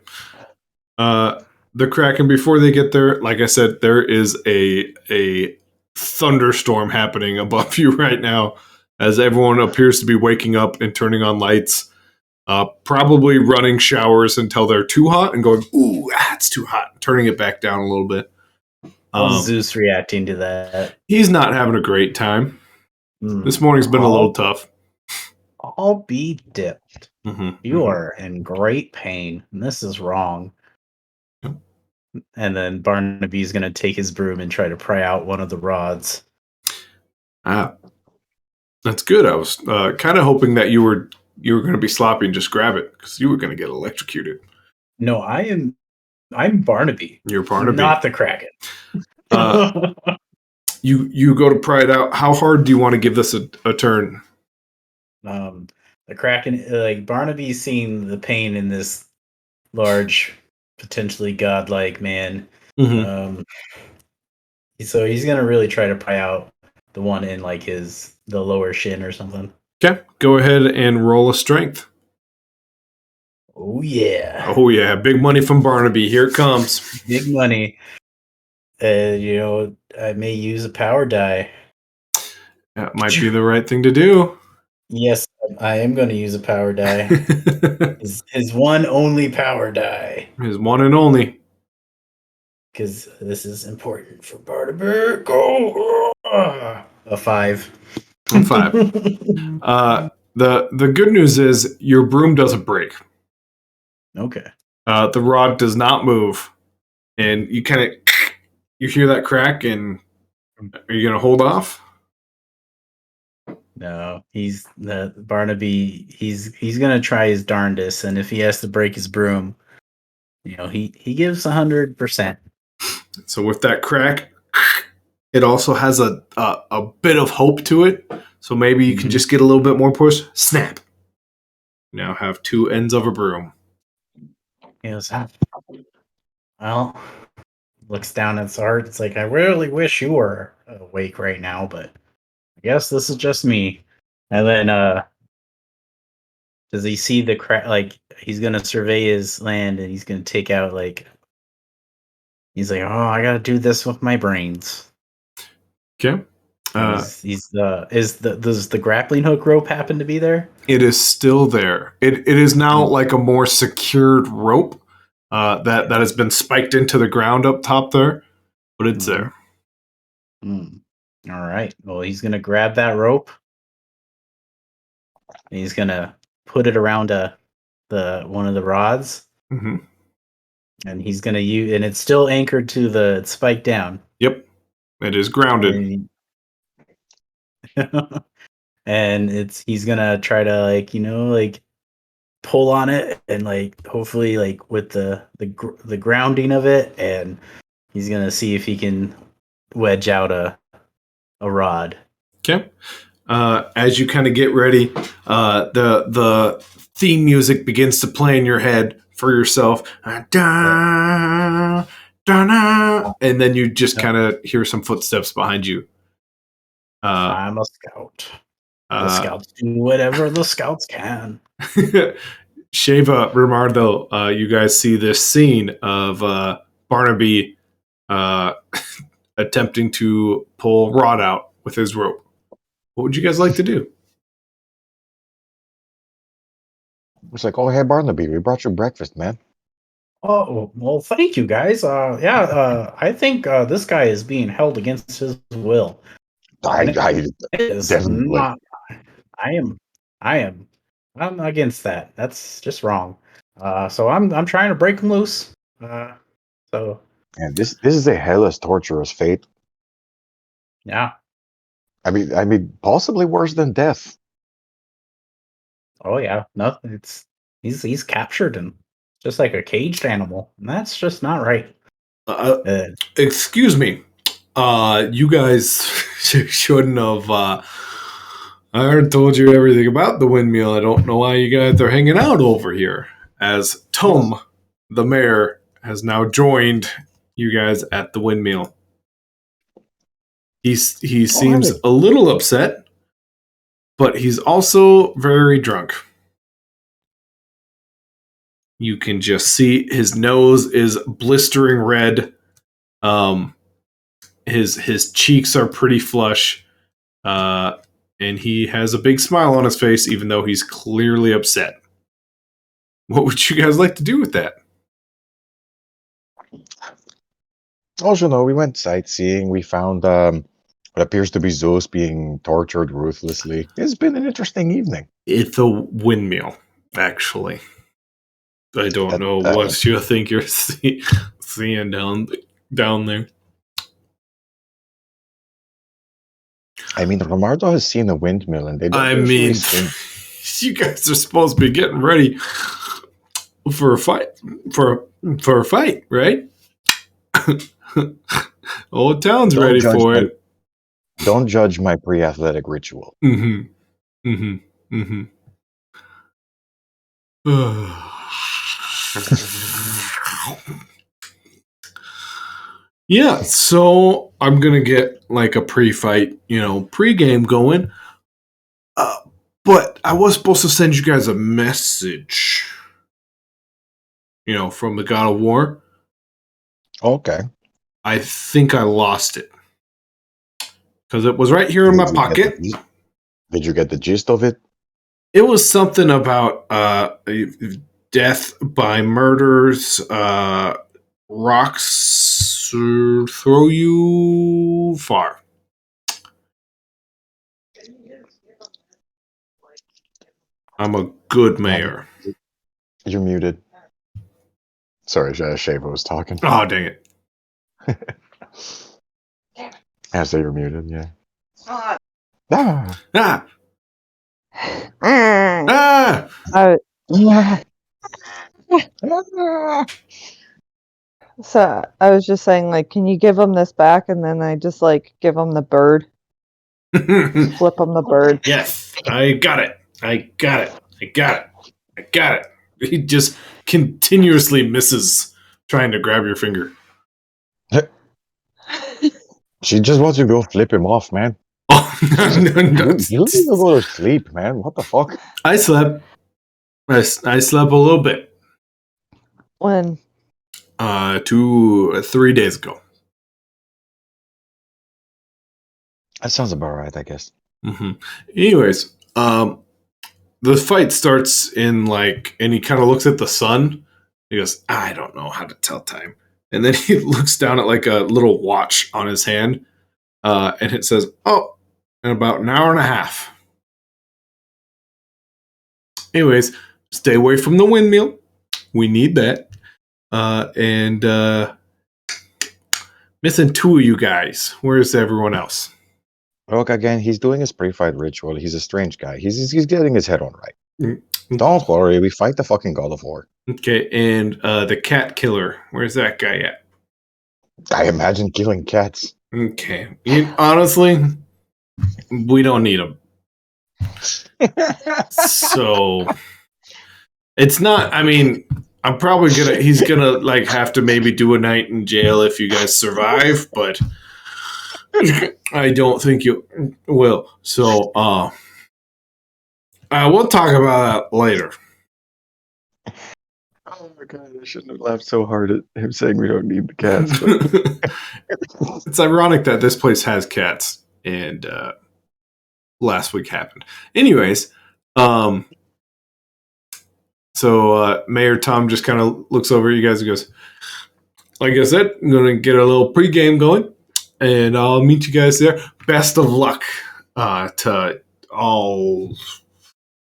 The Kraken, before they get there, like I said, there is a thunderstorm happening above you right now, as everyone appears to be waking up and turning on lights, probably running showers until they're too hot and going, "Ooh, it's too hot," turning it back down a little bit. How's Zeus reacting to that? He's not having a great time. This morning's been a little tough. I'll be dipped. Mm-hmm. You are in great pain, and this is wrong. Yep. And then Barnaby's going to take his broom and try to pry out one of the rods. That's good. I was kind of hoping that you were going to be sloppy and just grab it because you were going to get electrocuted. No, I'm Barnaby. You're Barnaby, not the Kraken. You go to pry it out. How hard do you want to give this a turn? The Kraken, like Barnaby's seeing the pain in this large, potentially godlike man. Mm-hmm. So he's gonna really try to pry out the one in like the lower shin or something. Okay, go ahead and roll a strength. Oh yeah, Oh yeah, big money from Barnaby. Here it comes. big money. I may use a power die. That might be the right thing to do. Yes, I am going to use a power die. His one only power die. His one and only. Because this is important for Barnaby. Go! A 5. A 5. The good news is your broom doesn't break. Okay. The rod does not move, and you kind of you hear that crack. And are you gonna hold off? No, he's the Barnaby. He's gonna try his darndest, and if he has to break his broom, he gives 100%. So with that crack, it also has a bit of hope to it. So maybe you can just get a little bit more push. Snap. You now have 2 ends of a broom. He goes, well, looks down at his heart. It's like, I really wish you were awake right now, but I guess this is just me. And then, does he see the crack? Like, he's gonna survey his land, and he's gonna take out he's like, oh, I gotta do this with my brains. Okay. Does the grappling hook rope happen to be there? It is still there. It is now like a more secured rope that has been spiked into the ground up top there, but it's there. All right. Well, he's gonna grab that rope. And he's gonna put it around one of the rods, Mm-hmm. and he's gonna use, and it's still anchored to the spike down. Yep, it is grounded. And he's gonna try to pull on it, and hopefully with the grounding of it, and he's gonna see if he can wedge out a rod. Okay. As you kind of get ready, the theme music begins to play in your head for yourself. Da, da, da, and then you just kind of hear some footsteps behind you. I'm a scout. The scouts do whatever the scouts can. Sheva, Rimardo, you guys see this scene of Barnaby attempting to pull Rod out with his rope. What would you guys like to do? It's like, oh, hey, Barnaby, we brought you breakfast, man. Oh, well, thank you, guys. I think this guy is being held against his will. I Is definitely. not. I'm against that. That's just wrong. So I'm trying to break him loose. So And this is a hellish, torturous fate. yeah. I mean, possibly worse than death. Oh yeah. No, he's captured and just like a caged animal, and that's just not right. Excuse me. You guys shouldn't have. I already told you everything about the windmill. I don't know why you guys are hanging out over here. As Tom, the mayor, has now joined you guys at the windmill. He seems a little upset, but he's also very drunk. You can just see his nose is blistering red. His cheeks are pretty flush, and he has a big smile on his face, even though he's clearly upset. What would you guys like to do with that? Also, no, we went sightseeing. We found what appears to be Zeus being tortured ruthlessly. It's been an interesting evening. It's a windmill, actually. I don't know what you think you're seeing down there. I mean, Romardo has seen a windmill, and they don't. I mean, you guys are supposed to be getting ready for a fight, for a fight, right? Old town's ready for it. Don't judge my pre-athletic ritual. Mm-hmm. Mm-hmm. Mm-hmm. Yeah, so I'm gonna get like a pre-fight, pre-game going. But I was supposed to send you guys a message. from the God of War. Okay. I think I lost it because it was right here in my pocket. Did you get the gist of it? It was something about death by murders, rocks throw you far. I'm a good mayor. You're muted. Sorry, Shava was talking. Oh, dang it. I say you're muted, yeah. Ah! Ah! Mm. Ah! So I was just saying, like, can you give him this back? And then I just like give him the bird, flip him the bird. Yes, I got it. I got it. I got it. I got it. He just continuously misses trying to grab your finger. She just wants you to go flip him off, man. Oh, no. You need to go to sleep, man. What the fuck? I slept. I slept a little bit. When 3 days ago. That sounds about right, I guess. Mm-hmm. Anyways, the fight starts in and he kind of looks at the sun. He goes, I don't know how to tell time. And then he looks down at like a little watch on his hand, and it says, oh, in about an hour and a half. Anyways, stay away from the windmill. We need that. And missing 2 of you guys. Where's everyone else? Look, again, he's doing his pre-fight ritual. He's a strange guy. He's getting his head on right. Mm-hmm. Don't worry, we fight the fucking God of War. Okay, and the cat killer. Where's that guy at? I imagine killing cats. Okay. Honestly, we don't need him. So it's not, I'm probably he's gonna have to maybe do a night in jail if you guys survive, but I don't think you will. So we'll talk about that later. Oh my god, I shouldn't have laughed so hard at him saying we don't need the cats. It's ironic that this place has cats, and last week happened. Anyways, so Mayor Tom just kind of looks over at you guys and goes, like I said, I'm going to get a little pregame going, and I'll meet you guys there. Best of luck to all.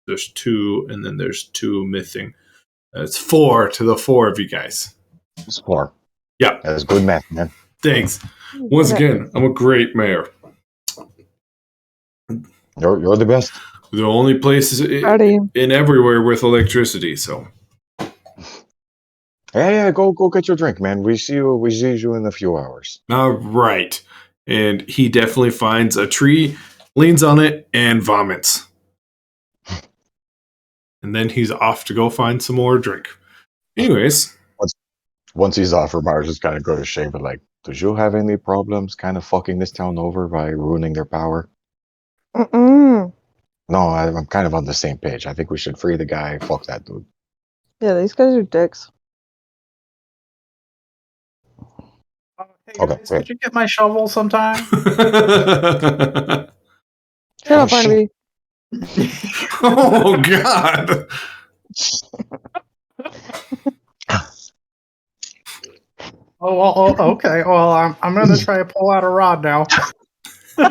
There's 2, and then there's 2 missing. It's 4 to the 4 of you guys. It's 4. Yeah. That's good math, man. Thanks. Once again, I'm a great mayor. You're the best. The only place in everywhere with electricity, so. Yeah, go get your drink, man. We see you in a few hours. All right. And he definitely finds a tree, leans on it, and vomits. And then he's off to go find some more drink. Anyways. Once he's off, Ramar's just kind of go to shame, but does you have any problems kind of fucking this town over by ruining their power? Mm-mm. No, I'm kind of on the same page. I think we should free the guy. Fuck that dude. Yeah, these guys are dicks. Hey Okay, guys, could you get my shovel sometime? Shut up, Barnaby. Oh, God. Okay. Well, I'm gonna try to pull out a rod now. I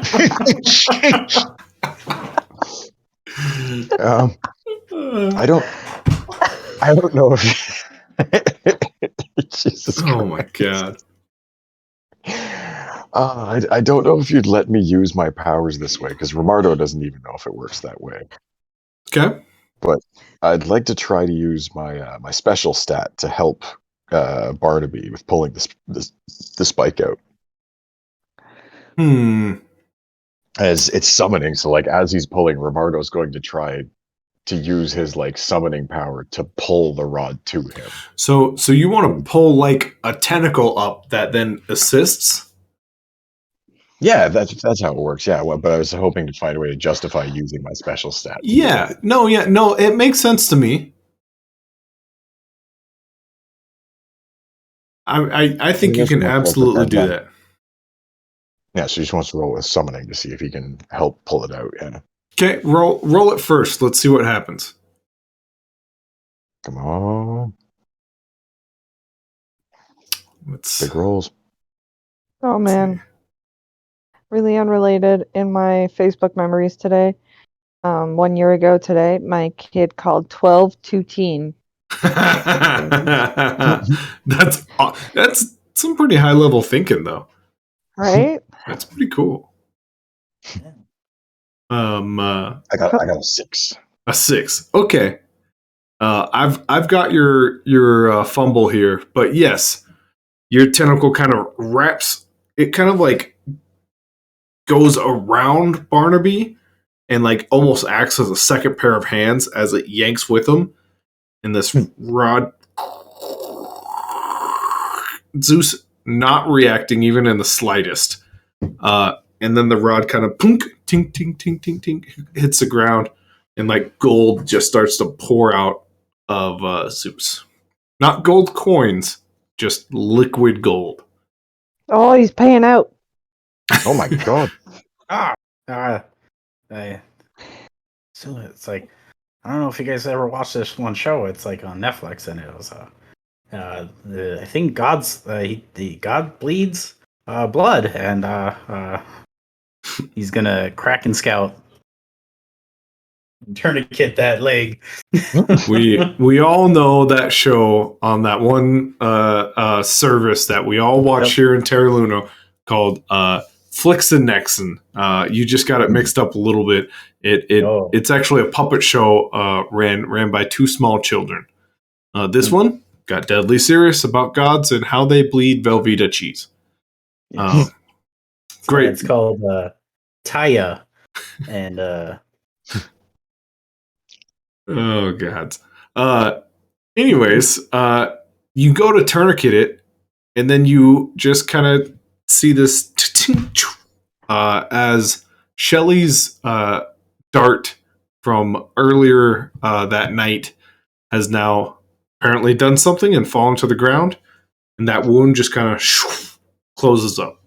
don't know if Jesus Christ. Oh my God. I don't know if you'd let me use my powers this way, because Romardo doesn't even know if it works that way. Okay. But I'd like to try to use my my special stat to help Barnaby with pulling the spike out. As it's summoning, so as he's pulling, Romardo's going to try to use his summoning power to pull the rod to him. So you want to pull a tentacle up that then assists? Yeah, that's how it works. Yeah, but I was hoping to find a way to justify using my special stat. Yeah, no, it makes sense to me. I think you just can want to absolutely pretend do that. that. Yeah, so he just wants to roll with summoning to see if he can help pull it out. Yeah. Okay, roll it first. Let's see what happens. Come on. Let's Big rolls. Oh see. man, really unrelated. In my Facebook memories today, 1 year ago today, my kid called 12 2 That's some pretty high level thinking though. right? That's pretty cool. I got a 6. A 6. Okay. I've got your fumble here, but yes, your tentacle kind of wraps. It kind of like goes around Barnaby and like almost acts as a second pair of hands as it yanks with him. And this rod, Zeus not reacting even in the slightest. And then the rod kind of punk, tink, tink, tink, tink, tink, hits the ground, and like gold just starts to pour out of Zeus. Not gold coins, just liquid gold. Oh, he's paying out. Oh my god. So it's like, I don't know if you guys ever watched this one show. It's like on Netflix, and it was I think God bleeds blood, and he's gonna crack and scout, tourniquet that leg. We all know that show on that one service that we all watch here in Terraluno called Flicks and Nexon. You just got it mixed up a little bit. It's actually a puppet show ran by two small children. This one got deadly serious about gods and how they bleed Velveeta cheese. Great. It's called Taya, and oh god. Anyways, you go to tourniquet it, and then you just kind of see this as Shelly's dart from earlier that night has now apparently done something and fallen to the ground, and that wound just kind of closes up.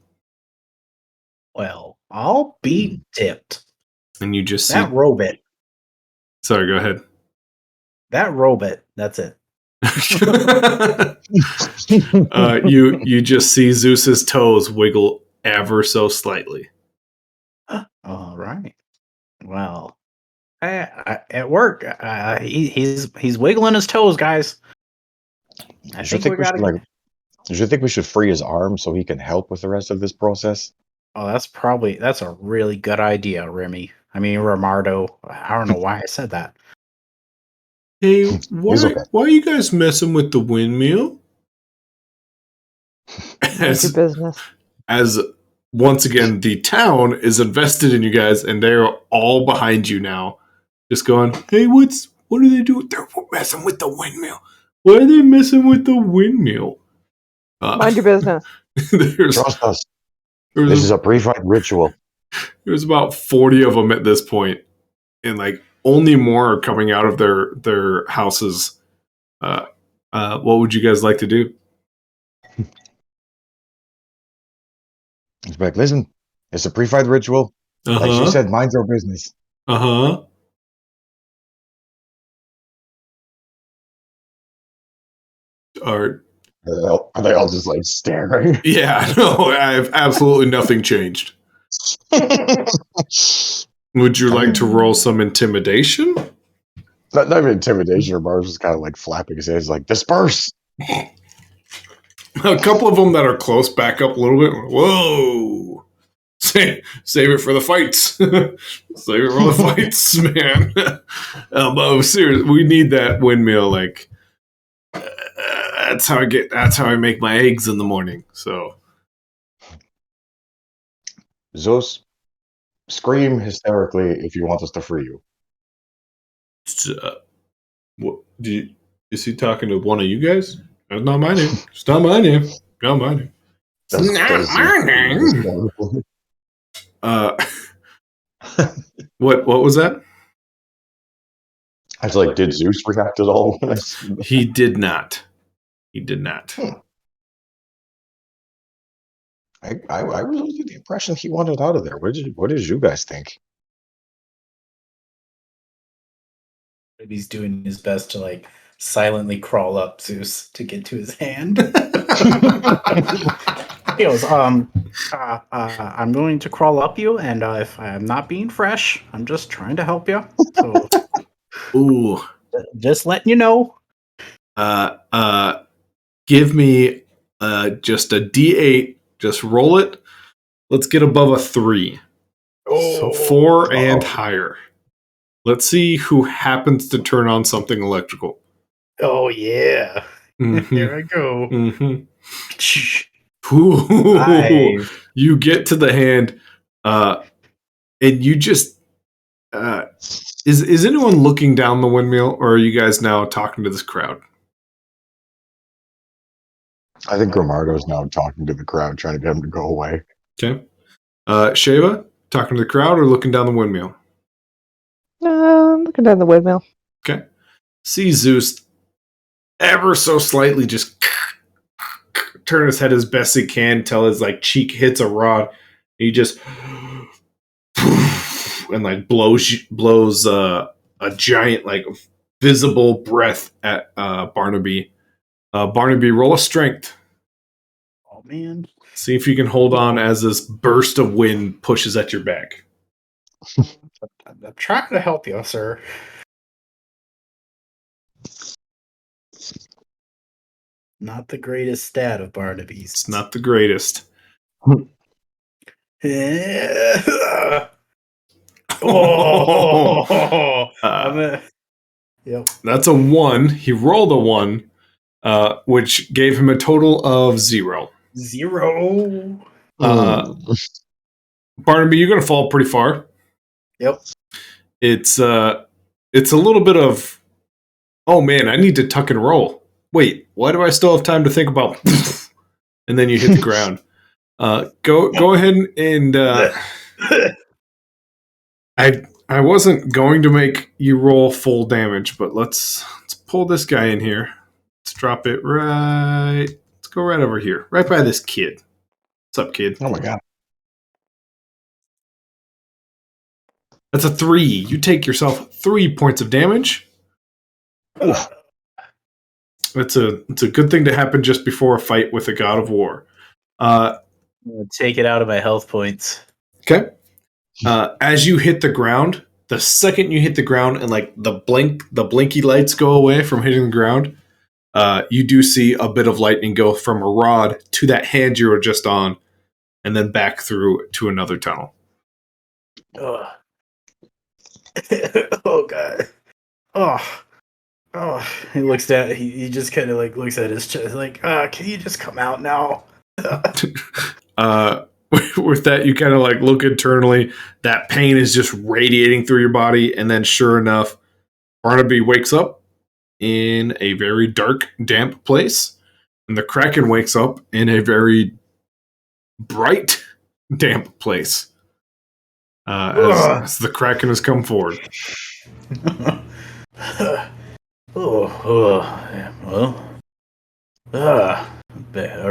well, I'll be dipped. And you just see That robot. Sorry, go ahead. That robot. That's it. You just see Zeus's toes wiggle ever so slightly. All right. Well, at work, he's wiggling his toes, guys. I think we gotta. Did you think we should free his arm so he can help with the rest of this process? Oh, that's a really good idea, Remy. I mean, Romardo. I don't know why I said that. Hey, okay. why are you guys messing with the windmill? That's your business. As once again, the town is invested in you guys, and they're all behind you now. Just going, hey, what are they doing? They're messing with the windmill. Why are they messing with the windmill? Mind your business. Trust us. This is a pre-fight ritual. There's about 40 of them at this point, and like only more are coming out of their houses. What would you guys like to do? It's like, listen, it's a pre-fight ritual. Like she said, mind your business. Are they all just like staring? Yeah, no, I have absolutely nothing changed. Would you like to roll some intimidation? Not even intimidation. Mars just kind of like flapping his hands, like disperse. A couple of them that are close back up a little bit. Whoa! Save it for the fights. Save it for the fights, man. But seriously, we need that windmill. Like that's how I make my eggs in the morning. So, Zeus, scream hysterically if you want us to free you. What is he talking to one of you guys? That's not my name. It's not my name. Not my name. It's not my name. What was that? I was like, did Zeus react at all? He did not. He did not. I was under the impression he wanted out of there. What did you guys think? He's doing his best to like silently crawl up Zeus to get to his hand. He goes, I'm going to crawl up you, and if I'm not being fresh, I'm just trying to help you. So Ooh. just letting you know. Give me just a D8. Just roll it. Let's get above a 3. So 4 and higher. Let's see who happens to turn on something electrical. Oh yeah. Mhm. Here I go. Mhm. Ooh, Nice. you get to the hand, and you just is anyone looking down the windmill, or are you guys now talking to this crowd? I think Grimardo's now talking to the crowd, trying to get him to go away. Okay, Sheva, talking to the crowd or looking down the windmill? Looking down the windmill. Okay, see Zeus ever so slightly just turn his head as best he can till his like cheek hits a rod. He just and like blows a giant like visible breath at Barnaby. Barnaby, roll a strength. Oh man. See if you can hold on as this burst of wind pushes at your back. I'm trying to help you, sir. Not the greatest stat of Barnaby's. It's not the greatest. Oh, yep. That's a 1. He rolled a 1, which gave him a total of 0. 0. Barnaby, you're going to fall pretty far. Yep. It's a little bit of, oh man, I need to tuck and roll. Wait, why do I still have time to think about? And then you hit the ground. Go ahead and I wasn't going to make you roll full damage, but let's pull this guy in here. Let's drop it right. Let's go right over here, right by this kid. What's up, kid? Oh my god. That's a 3. You take yourself 3 points of damage. It's a good thing to happen just before a fight with a god of war. Take it out of my health points. Okay. As you hit the ground, the second you hit the ground and like the blinky lights go away from hitting the ground, you do see a bit of lightning go from a rod to that hand you were just on, and then back through to another tunnel. Oh, oh god. Oh. He looks at. He just kind of like looks at his chest, like, can you just come out now? With that, you kind of like look internally. That pain is just radiating through your body, and then sure enough, Barnaby wakes up in a very dark, damp place, and the Kraken wakes up in a very bright, damp place. As the Kraken has come forward. All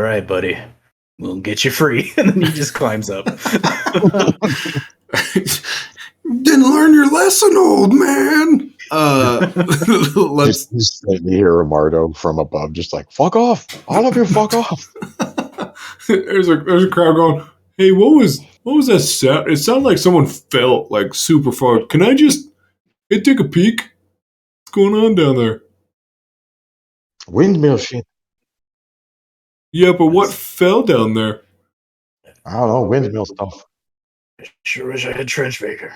right, buddy. We'll get you free. And then he just climbs up. Didn't learn your lesson, old man. Let's just hear Rimardo from above, just like, fuck off. All of you fuck off. there's a crowd going, hey, what was that sound? It sounded like someone fell like super far. Can I take a peek? What's going on down there? Windmill shit. Yeah, but what fell down there? I don't know, windmill stuff. Sure wish I had Trench Baker.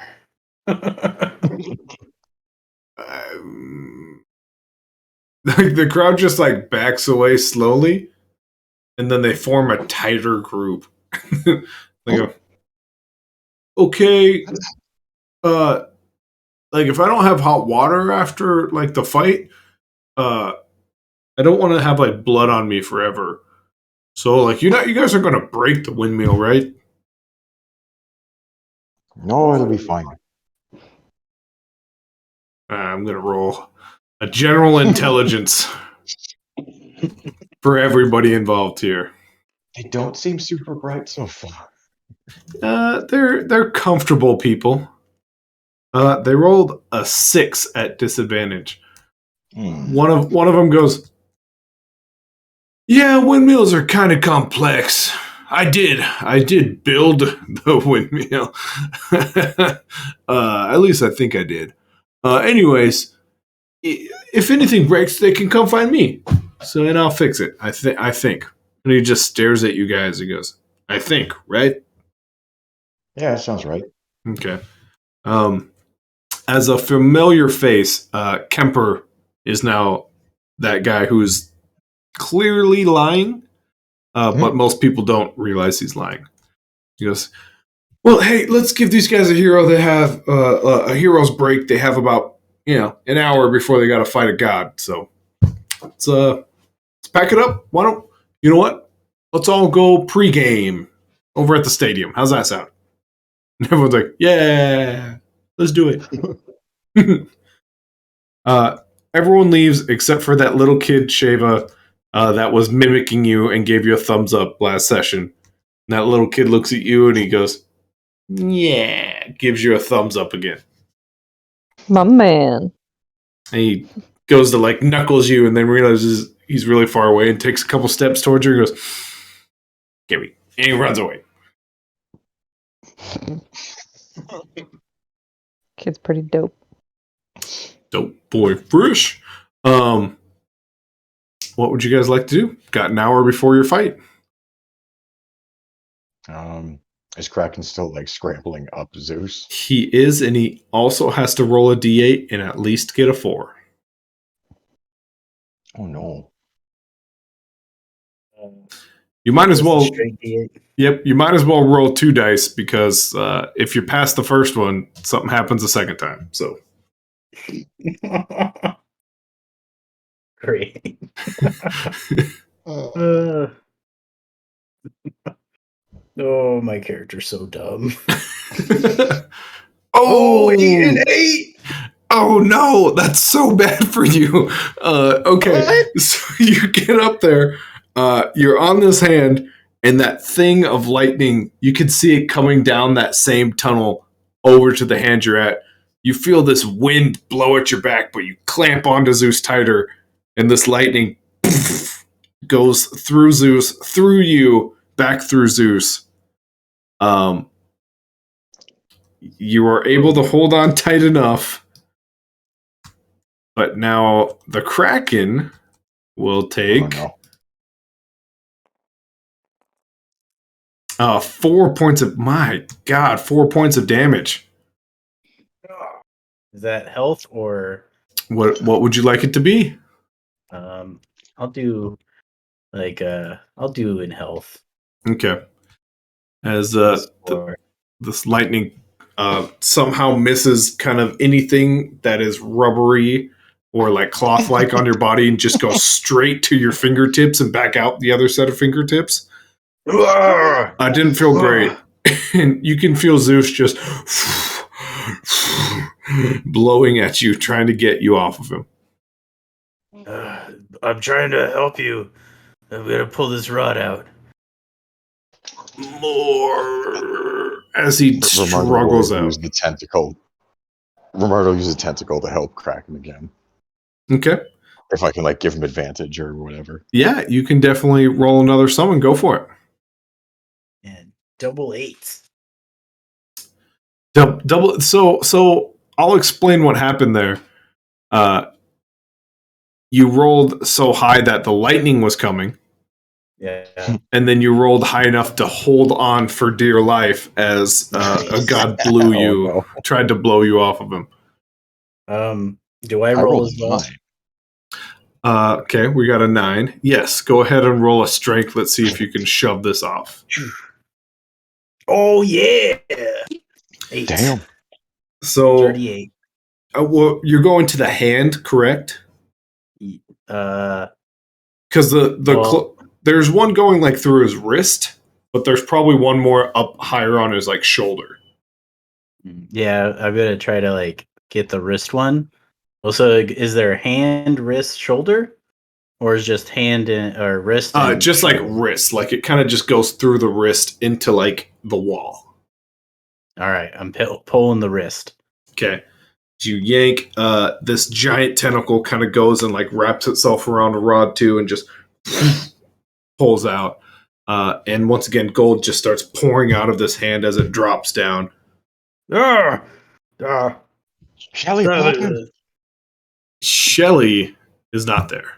Like the crowd just like backs away slowly, and then they form a tighter group. They go, okay, like if I don't have hot water after like the fight, I don't want to have like blood on me forever. So like you guys are gonna break the windmill, right? No, it'll be fine. I'm gonna roll a general intelligence for everybody involved here. They don't seem super bright so far. They're comfortable people. They rolled a 6 at disadvantage. One of them goes, "Yeah, windmills are kind of complex. I did build the windmill. At least I think I did. Anyways, if anything breaks, they can come find me. So, and I'll fix it. I think." And he just stares at you guys. He goes, "I think, right?" Yeah, that sounds right. Okay. As a familiar face, Kemper is now that guy who's clearly lying, but most people don't realize he's lying. He goes, "Well, hey, let's give these guys a hero. They have a hero's break. They have about an hour before they got to fight a god. So let's pack it up. Why don't you know what? Let's all go pregame over at the stadium. How's that sound?" And everyone's like, "Yeah, let's do it." Everyone leaves except for that little kid Sheva that was mimicking you and gave you a thumbs up last session. And that little kid looks at you and he goes, "Yeah," gives you a thumbs up again. My man. And he goes to like knuckles you and then realizes he's really far away and takes a couple steps towards you and goes, "Gimme." And he runs away. Kid's pretty dope. Dope boy fresh. What would you guys like to do? Got an hour before your fight. Is Kraken still like scrambling up Zeus? He is, and he also has to roll a d8 and at least get a 4. Oh no. You might as well. Straight D8. Yep, you might as well roll 2 dice because if you're past the first one, something happens the second time. So Great. Oh, my character's so dumb. oh, 8 and 8. Oh no, that's so bad for you. Okay, What? so you get up there, you're on this hand, and that thing of lightning, you can see it coming down that same tunnel over to the hand you're at. You feel this wind blow at your back, but you clamp onto Zeus tighter, and this lightning goes through Zeus, through you, back through Zeus. You are able to hold on tight enough. But now the Kraken will take 4 points of 4 points of damage. Is that health or What would you like it to be? I'll do I'll do in health. Okay. As Or this lightning somehow misses kind of anything that is rubbery or like cloth-like on your body and just goes straight to your fingertips and back out the other set of fingertips. I didn't feel great. And you can feel Zeus just blowing at you, trying to get you off of him. I'm trying to help you. I'm gonna pull this rod out. More as he Romardo struggles will out. use the tentacle. Romardo uses a tentacle to help Kraken again. Okay. If I can like give him advantage or whatever. Yeah, you can definitely roll another summon. Go for it. And double 8. Double. So I'll explain what happened there. You rolled so high that the lightning was coming. Yeah. And then you rolled high enough to hold on for dear life as a god blew you, tried to blow you off of him. Do I roll rolled as well? 9. Okay, we got a 9. Yes, go ahead and roll a strength. Let's see if you can shove this off. Oh yeah! 8. Damn. So 38. well, you're going to the hand, correct? Because there's one going like through his wrist, but there's probably one more up higher on his like shoulder. Yeah, I'm gonna try to like get the wrist one. Also, is there hand, wrist, shoulder? or is just hand or wrist? And Just like shoulder? wrist, like it kind of just goes through the wrist into like the wall. All right, I'm pulling the wrist. Okay. You yank, this giant tentacle kind of goes and like wraps itself around a rod too and just pulls out. And once again, gold just starts pouring out of this hand as it drops down. Ah! Ah! Shelly, pop him. Shelly is not there.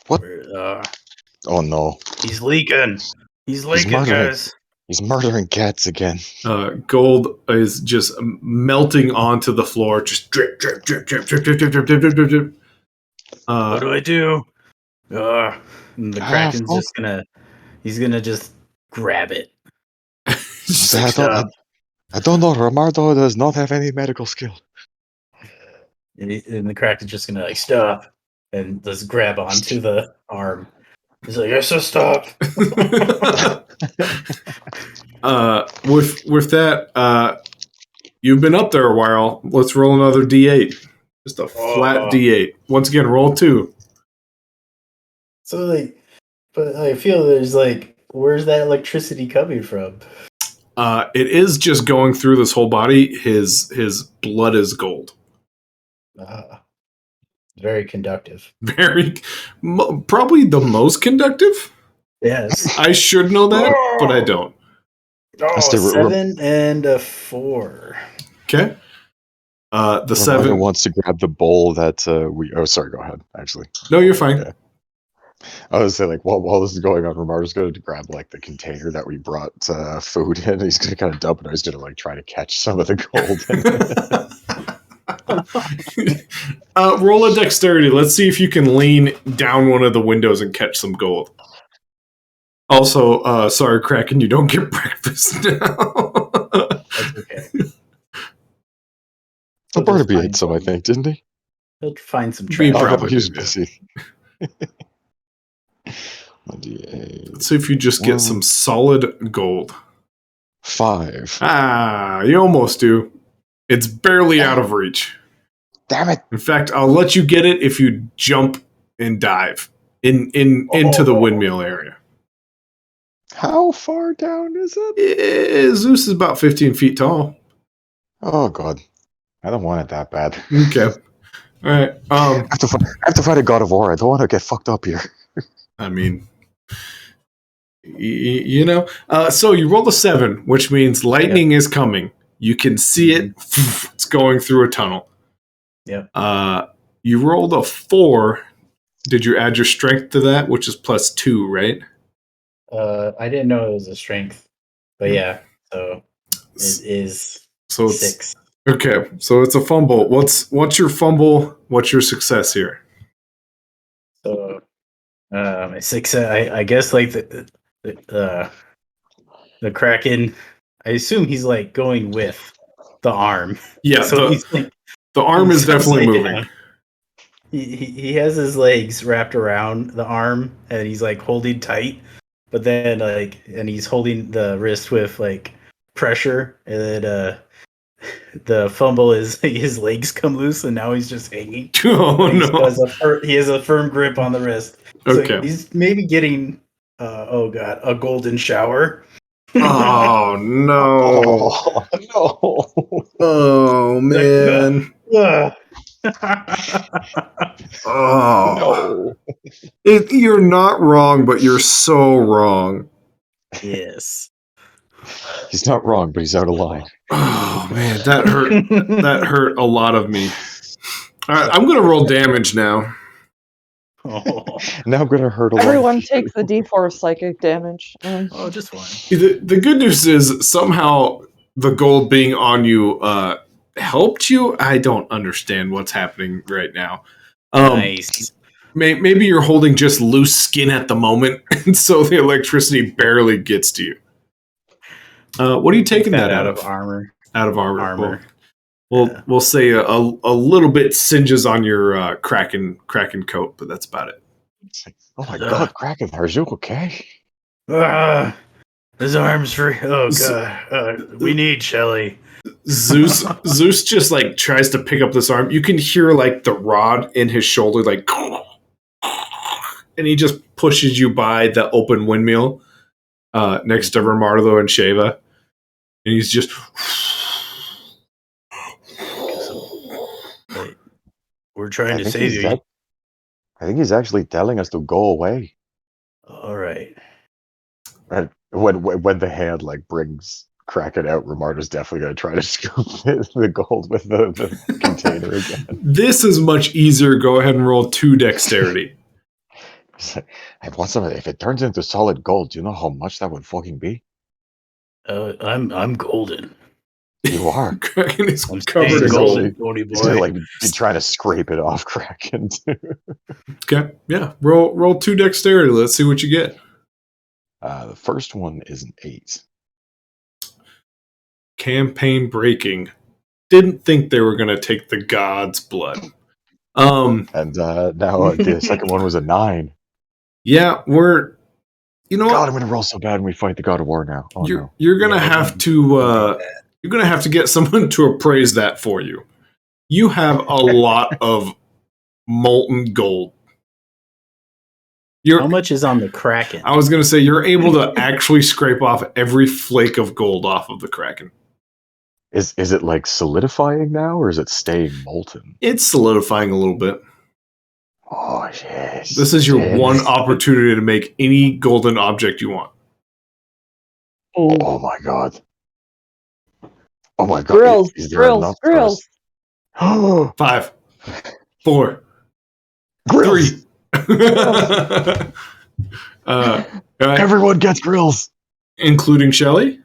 Oh no, He's leaking. He's leaking, murdering. guys. he's murdering cats again. Gold is just melting onto the floor, just drip, drip, drip, drip, drip, drip, drip, drip, drip, drip, drip. What do I do? And the Kraken's fuck. just he's gonna just grab it. So I don't know. Romardo does not have any medical skill. And the Kraken's just gonna like stop and just grab onto the arm. He's like, I said stop. With that, you've been up there a while. Let's roll another D8. Just a flat D8. Once again, roll 2. So like, but I feel there's like, where's that electricity coming from? It is just going through this whole body. His blood is gold. Very conductive. Probably the most conductive. Yes. I should know that, but I don't. Oh, 7 and a 4. Okay. The Romardo 7 wants to grab the bowl that we. Oh, sorry. Go ahead. Actually, No, you're fine. Okay. I was saying, like, while this is going on, Romardo's going to grab like the container that we brought food in. And he's going to kind of dump it. He's going to like try to catch some of the gold. Roll a dexterity. Let's see if you can lean down one of the windows and catch some gold. Also, sorry, Kraken, you don't get breakfast now. That's okay. So Barnaby ate some, I think, didn't he? He'll find some He trash. probably he was did, yeah. busy. 1d8. Let's see if you just get some solid gold. 5. You almost do. It's barely out of reach. Damn it! In fact, I'll let you get it if you jump and dive into the windmill area. How far down is it? Zeus is about 15 feet tall. Oh god, I don't want it that bad. Okay. All right. I have to fight a god of war. I don't want to get fucked up here. I mean, you know. So you rolled a 7, which means lightning is coming. You can see it. It's going through a tunnel. Yep. You rolled a 4. Did you add your strength to that, which is +2, right? I didn't know it was a strength, but yeah. So it is. So it's 6. okay. So it's a fumble. What's your fumble? What's your success here? So my 6. I guess like the Kraken. I assume he's like going with the arm. Yeah. So he's like, the arm is he's definitely upside moving. down. He has his legs wrapped around the arm and he's like holding tight, but then and he's holding the wrist with like pressure, and then the fumble is his legs come loose and now he's just hanging. Oh And no! he has a firm grip on the wrist. So Okay. he's maybe getting a golden shower. Oh no! Oh no! Oh man! Oh No! You're not wrong, but you're so wrong. Yes. He's not wrong, but he's out of line. Oh man, that hurt. That hurt a lot of me. All right, I'm gonna roll damage now. Oh, Now I'm gonna hurt a lot. Everyone take the D4 psychic damage. just one. The good news is somehow the gold being on you helped you. I don't understand what's happening right now. Nice. Maybe you're holding just loose skin at the moment, and so the electricity barely gets to you. What are you taking that out of? Armor. Out of armor. Yeah. We'll say a little bit singes on your Kraken coat, but that's about it. Oh my god, Kraken, are you okay? His arm's free. Oh god. We need Shelly. Zeus just like tries to pick up this arm. You can hear like the rod in his shoulder, like and he just pushes you by the open windmill next to Romardo and Sheva, and he's just. Hey, we're trying I to think save he's you. I think he's actually telling us to go away. All right. And when the hand like brings Kraken out, Romardo's definitely going to try to scoop the gold with the container again. This is much easier. Go ahead and roll 2 dexterity. I want some. If it turns into solid gold, do you know how much that would fucking be? I'm golden. You are. Kraken is I'm covered in staying gold. golden, Tony He's gonna boy. like be trying to scrape it off Kraken too. Okay, yeah. Roll 2 dexterity. Let's see what you get. The first one is an 8. Campaign breaking. Didn't think they were going to take the god's blood. And now the second one was a 9. Yeah, you know God, what? I'm gonna roll so bad when we fight the God of War now. Oh no. You're gonna Yeah, have don't do you're gonna have to get someone to appraise that for you. You have a lot of molten gold. How much is on the Kraken? I was gonna say you're able to actually scrape off every flake of gold off of the Kraken. Is it like solidifying now, or is it staying molten? It's solidifying a little bit. Oh yes. This is your Yes. one opportunity to make any golden object you want. Oh my god. Oh my god. Grills, Is there grills, enough grills. Oh, 5, 4, grills. 3. Everyone gets grills, Including Shelly?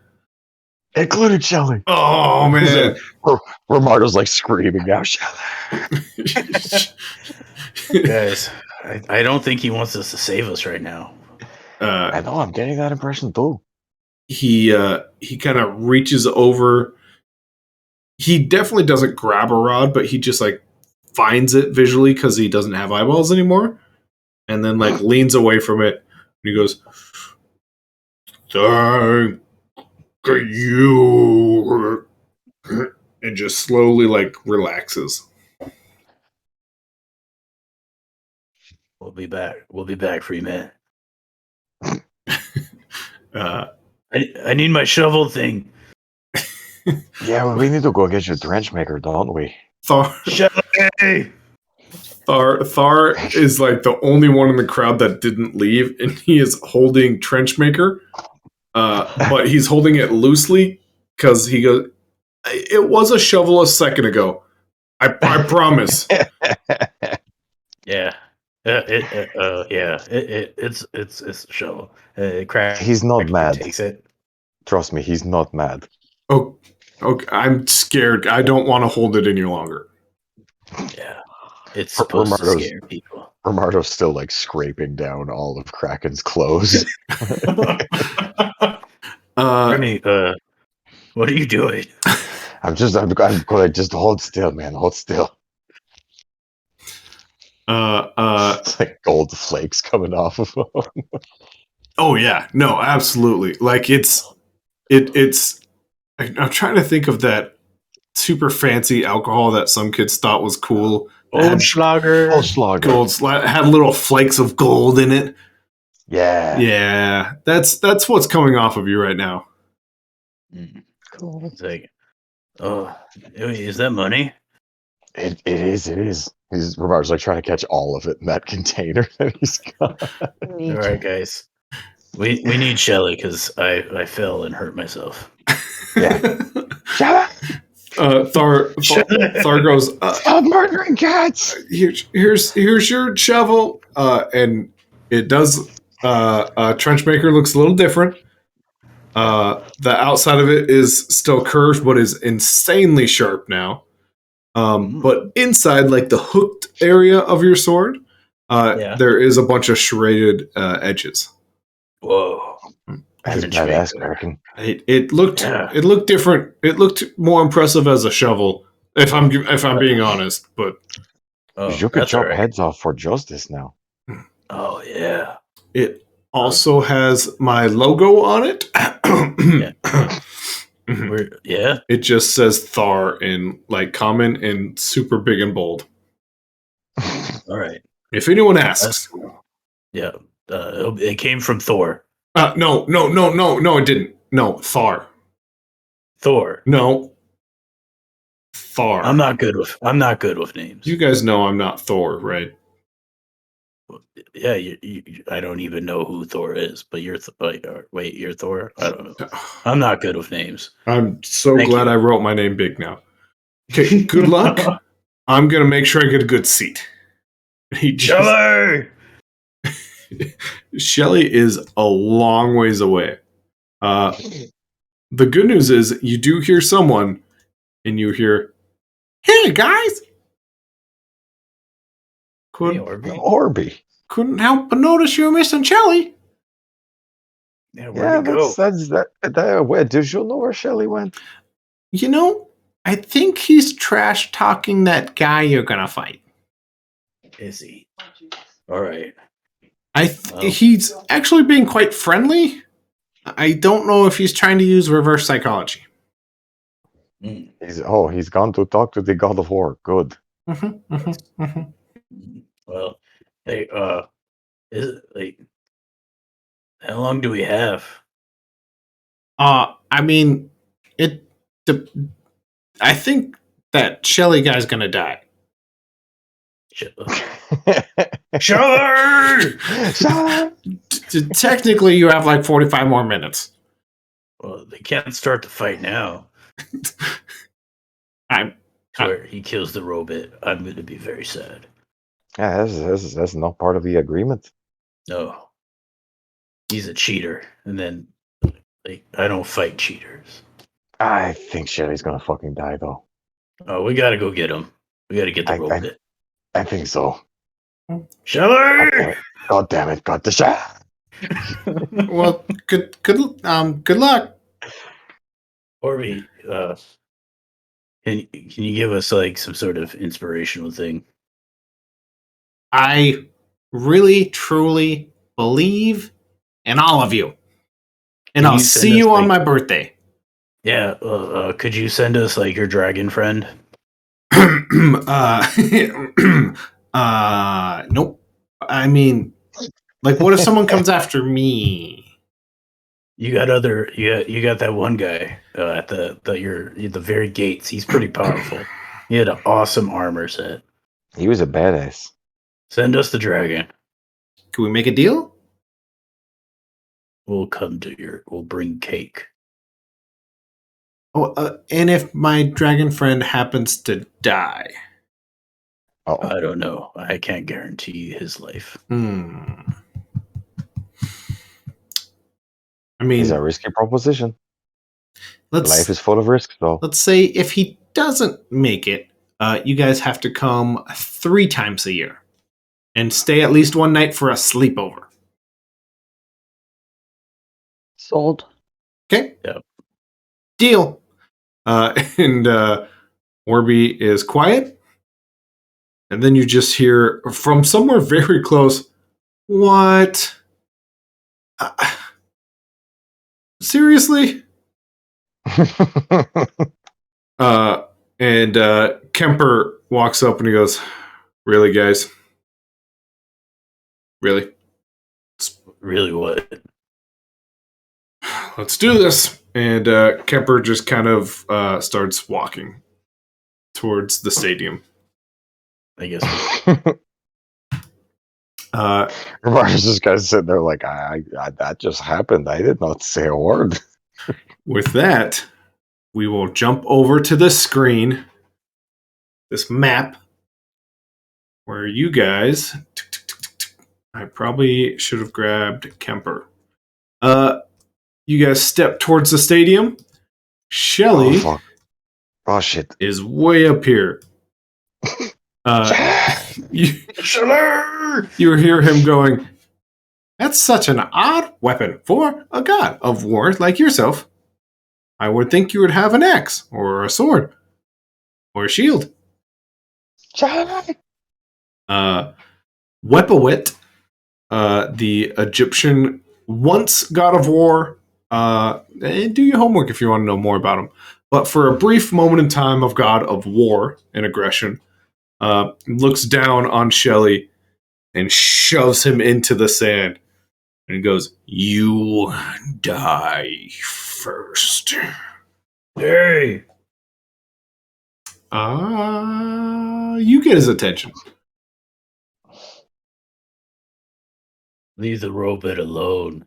including Shelly. Oh man. Romardo's like screaming now, Shelly. Guys, I don't think he wants us to save us right now. I know, I'm getting that impression too. He kind of reaches over. He definitely doesn't grab a rod, but he just like finds it visually because he doesn't have eyeballs anymore, and then like leans away from it. And he goes, "Thank you," and just slowly like relaxes. We'll be back. We'll be back, free man. I need my shovel thing. Yeah, well, we need to go get your trench maker, don't we? Thar is like the only one in the crowd that didn't leave, and he is holding Trenchmaker, but he's holding it loosely because he goes, "It was a shovel a second ago. I promise." Yeah. It's a shovel. He's not mad. Takes it. Trust me, he's not mad. Oh, okay. I'm scared. I don't want to hold it any longer. Yeah. It's supposed to scare people. Romardo's still like scraping down all of Kraken's clothes. Ernie, what are you doing? I'm gonna just hold still, man. Hold still. It's like gold flakes coming off of him. Oh yeah, no, absolutely. Like it's. I'm trying to think of that super fancy alcohol that some kids thought was cool. Oldschlager. Gold had little flakes of gold in it. Yeah. Yeah, that's what's coming off of you right now. Cool. It's like, oh, is that money? It is. Romardo's like trying to catch all of it in that container that he's got. All right, guys. We need Shelly because I fell and hurt myself. Yeah. Shut up! Thar goes, Stop murdering cats! here's your shovel, and it does. Trenchmaker looks a little different. The outside of it is still curved, but is insanely sharp now. But inside, like the hooked area of your sword, there is a bunch of serrated edges. Whoa. That's badass, Kraken. It looked different. It looked more impressive as a shovel, if I'm being honest. But you could chop heads off for justice now. Oh yeah. It also has my logo on it. Yeah. It just says Thar in like common and super big and bold. All right. If anyone asks, Yeah. It came from Thor. No, it didn't. No, Thar. Thor. No, Thar. I'm not good with names. You guys know I'm not Thor, right? Yeah, I don't even know who Thor is, but wait, you're Thor? I don't know. I'm not good with names. I'm so Thank glad you. I wrote my name big now. Okay, good luck. I'm gonna make sure I get a good seat. He just, Shelly! Shelly is a long ways away. The good news is you do hear someone, and you hear, "Hey guys!" Hey, Couldn't, Orby. couldn't help but notice you were missing Shelly. Yeah, where'd Yeah, he go? that's that. Where did you know where Shelly went? You know, I think he's trash talking that guy you're gonna fight. Is he? All right. Well. He's actually being quite friendly. I don't know if he's trying to use reverse psychology. Mm. He's gone to talk to the God of War. Good. Well, hey, is it like how long do we have? I mean, it. I think that Shelly guy's gonna die. Shelly! Technically, you have like 45 more minutes. Well, they can't start the fight now. Where he kills the robot, I'm going to be very sad. Yeah, that's not part of the agreement. No, he's a cheater, and then like I don't fight cheaters. I think Shelly's gonna fucking die though. Oh, we got to go get him. We got to get the robot. I think so. Shelly! God damn it! Got the shot. Well, good luck. Orby, can you give us like some sort of inspirational thing? I really, truly believe in all of you. And I'll see you on my birthday. Yeah, could you send us like your dragon friend? Nope. I mean, like, what if someone comes after me? You got that one guy at the very gates. He's pretty powerful. He had an awesome armor set. He was a badass. Send us the dragon. Can we make a deal? We'll bring cake. Oh, and if my dragon friend happens to die? Uh-oh. I don't know. I can't guarantee his life. I mean, it's a risky proposition. Life is full of risks, though. Let's say if he doesn't make it, you guys have to come 3 times a year and stay at least one night for a sleepover. Sold. Okay. Yep. Deal. And Orby is quiet. And then you just hear from somewhere very close, "What? Seriously?" And Kemper walks up and he goes, "Really, guys? Really? Really, what? Let's do this." And Kemper just kind of starts walking towards the stadium. I guess. Roberto's just kind of sitting there like, I that just happened. I did not say a word. With that, we will jump over to the screen, this map, where you guys. I probably should have grabbed Kemper. You guys step towards the stadium. Shelly Shit. is way up here. You hear him going, "That's such an odd weapon for a god of war like yourself. I would think you would have an axe, or a sword, or a shield." Wepawit, the Egyptian once god of war. Do your homework if you want to know more about him. But for a brief moment in time of god of war and aggression, looks down on Shelly and shoves him into the sand. And he goes, "You die first." Hey! You get his attention. Leave the robot alone.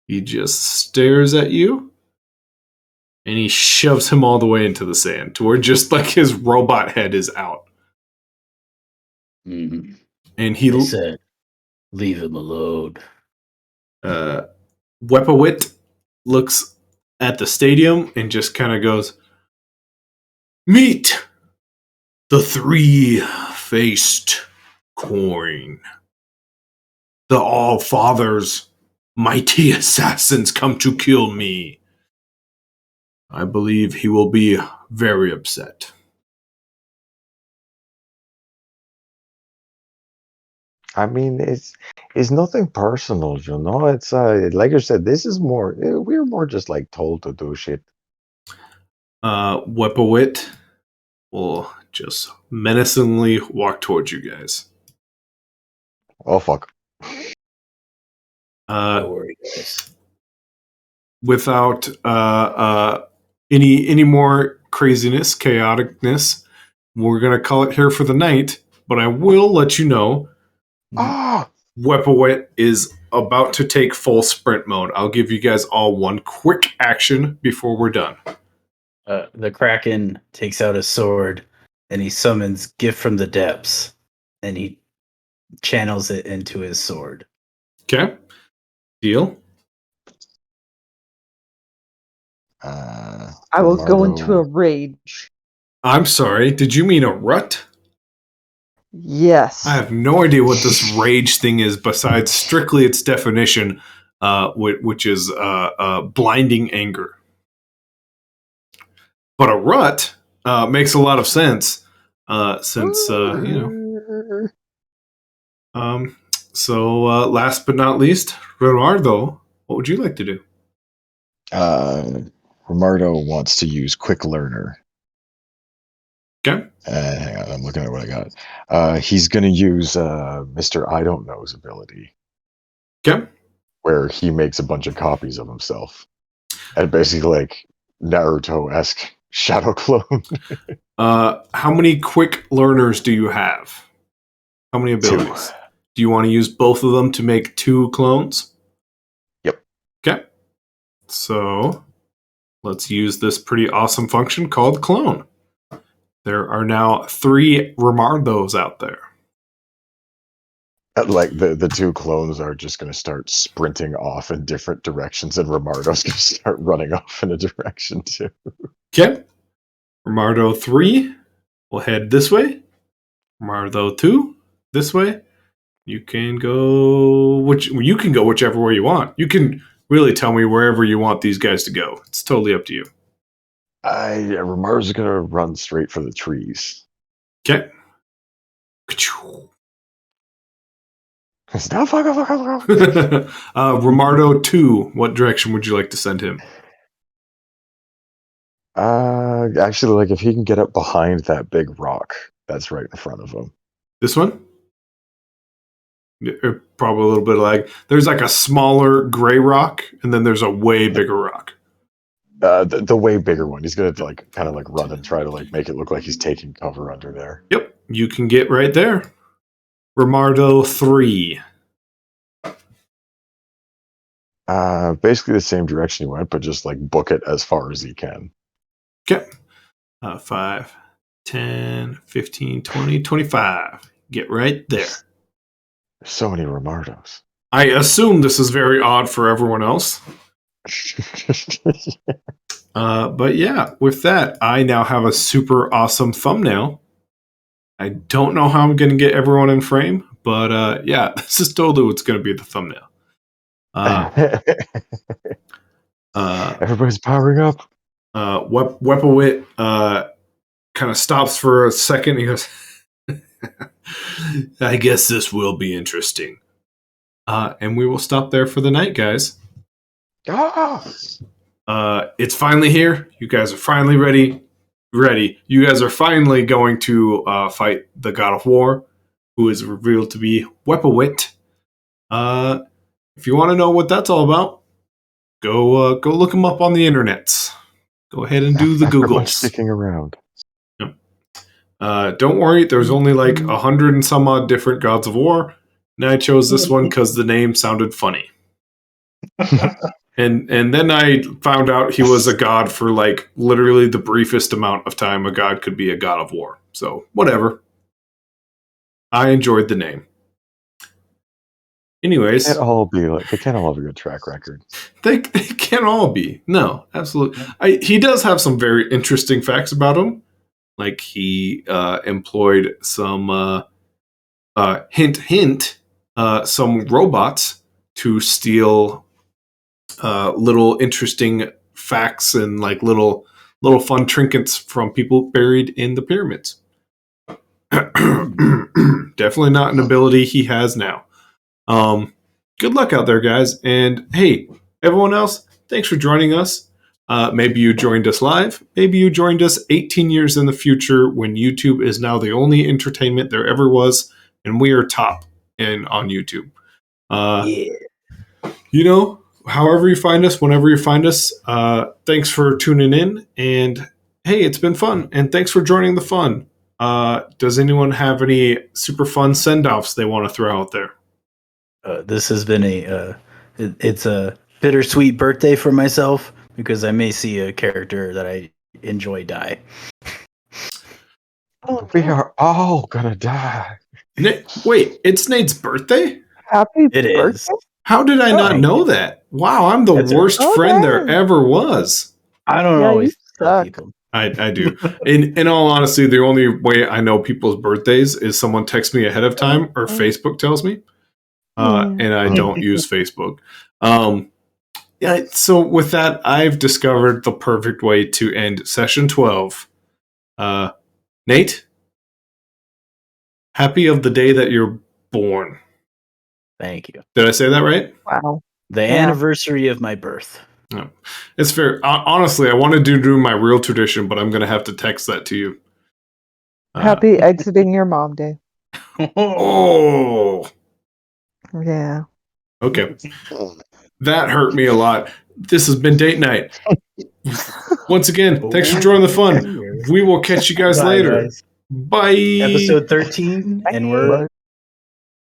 He just stares at you, and he shoves him all the way into the sand to where just like his robot head is out. Mm-hmm. And he I said, leave him alone. Wepawit looks at the stadium and just kind of goes, "Meet the three-faced coin. The All-Father's mighty assassins come to kill me. I believe he will be very upset." I mean, it's nothing personal, you know. It's like I said, this is more. We're more just like told to do shit. Wepawit will just menacingly walk towards you guys. Oh fuck! Don't worry, guys. Without any more craziness, chaoticness, we're gonna call it here for the night. But I will let you know, Ah, Wepawit is about to take full sprint mode. I'll give you guys all one quick action before we're done. The Kraken takes out his sword and he summons Gift from the Depths and he channels it into his sword. Okay? Deal? I will go into a rage. I'm sorry, did you mean a rut? Yes. I have no idea what this rage thing is besides strictly its definition, which is blinding anger. But a rut makes a lot of sense since, So, last but not least, Leonardo, what would you like to do? Romardo wants to use Quick Learner. Okay. Hang on, I'm looking at what I got. He's going to use Mr. I Don't Know's ability, Okay. where he makes a bunch of copies of himself, and basically like Naruto-esque shadow clone. How many quick learners do you have? How many abilities? Do you want to use both of them to make 2 clones? Yep. Okay. So let's use this pretty awesome function called clone. There are now 3 Romardos out there. Like the 2 clones are just going to start sprinting off in different directions, and Romardo's going to start running off in a direction too. Okay. Romardo 3 will head this way. Romardo 2 this way. You can go whichever way you want. You can really tell me wherever you want these guys to go. It's totally up to you. Romardo's going to run straight for the trees. Okay. Stop! Romardo 2, what direction would you like to send him? Actually, like if he can get up behind that big rock that's right in front of him. This one? Probably a little bit of lag. There's like a smaller gray rock, and then there's a way bigger rock. The way bigger one. He's gonna like kind of like run and try to like make it look like he's taking cover under there. Yep, you can get right there. Romardo 3. Basically the same direction he went, but just like book it as far as he can. Okay. 5, 10, 15, 20, 25. Get right there. There's so many Romardos. I assume this is very odd for everyone else. But yeah, with that, I now have a super awesome thumbnail. I don't know how I'm going to get everyone in frame, but yeah, this is totally what's going to be the thumbnail. Everybody's powering up. Wepawit kind of stops for a second. He goes, I guess this will be interesting. And we will stop there for the night, guys. It's finally here. You guys are finally ready. You guys are finally going to fight the God of War. who is revealed to be Wepawit. If you want to know what that's all about, go look him up on the internets. Go ahead and do the After much Googles. sticking around. Don't worry, there's only like 100 and some odd different gods of war, and I chose this one because the name sounded funny. And then I found out he was a god for like literally the briefest amount of time a god could be a god of war. So whatever. I enjoyed the name. Anyways, They can't all have a good track record. they can't all be. No, absolutely. He does have some very interesting facts about him. Like he employed some hint, some robots to steal little interesting facts and like little fun trinkets from people buried in the pyramids. Definitely not an ability he has now. Good luck out there, guys. And hey, everyone else, thanks for joining us. Maybe you joined us live. Maybe you joined us 18 years in the future when YouTube is now the only entertainment there ever was, and we are top on YouTube. You know, however you find us, whenever you find us, thanks for tuning in. And hey, it's been fun. And thanks for joining the fun. Does anyone have any super fun send-offs they want to throw out there? This has been it's a bittersweet birthday for myself because I may see a character that I enjoy die. We are all gonna die. Wait, it's Nate's birthday? Happy It birthday. is. How did I not thank know you. that? Wow, I'm the That's worst okay. friend there ever was. I don't Yeah, always you tell suck. people. I do. In all honesty, the only way I know people's birthdays is someone texts me ahead of time or Facebook tells me. And I don't use Facebook. Yeah, so with that, I've discovered the perfect way to end session 12. Nate, happy of the day that you're born. Thank you. Did I say that right? Wow. The anniversary of my birth. No. It's fair. Honestly, I wanted to do my real tradition, but I'm going to have to text that to you. Happy exiting your mom day. Oh, Yeah. okay. That hurt me a lot. This has been Date Night. Once again, thanks for joining the fun. We will catch you guys Bye, later. guys. Bye. Episode 13, and we're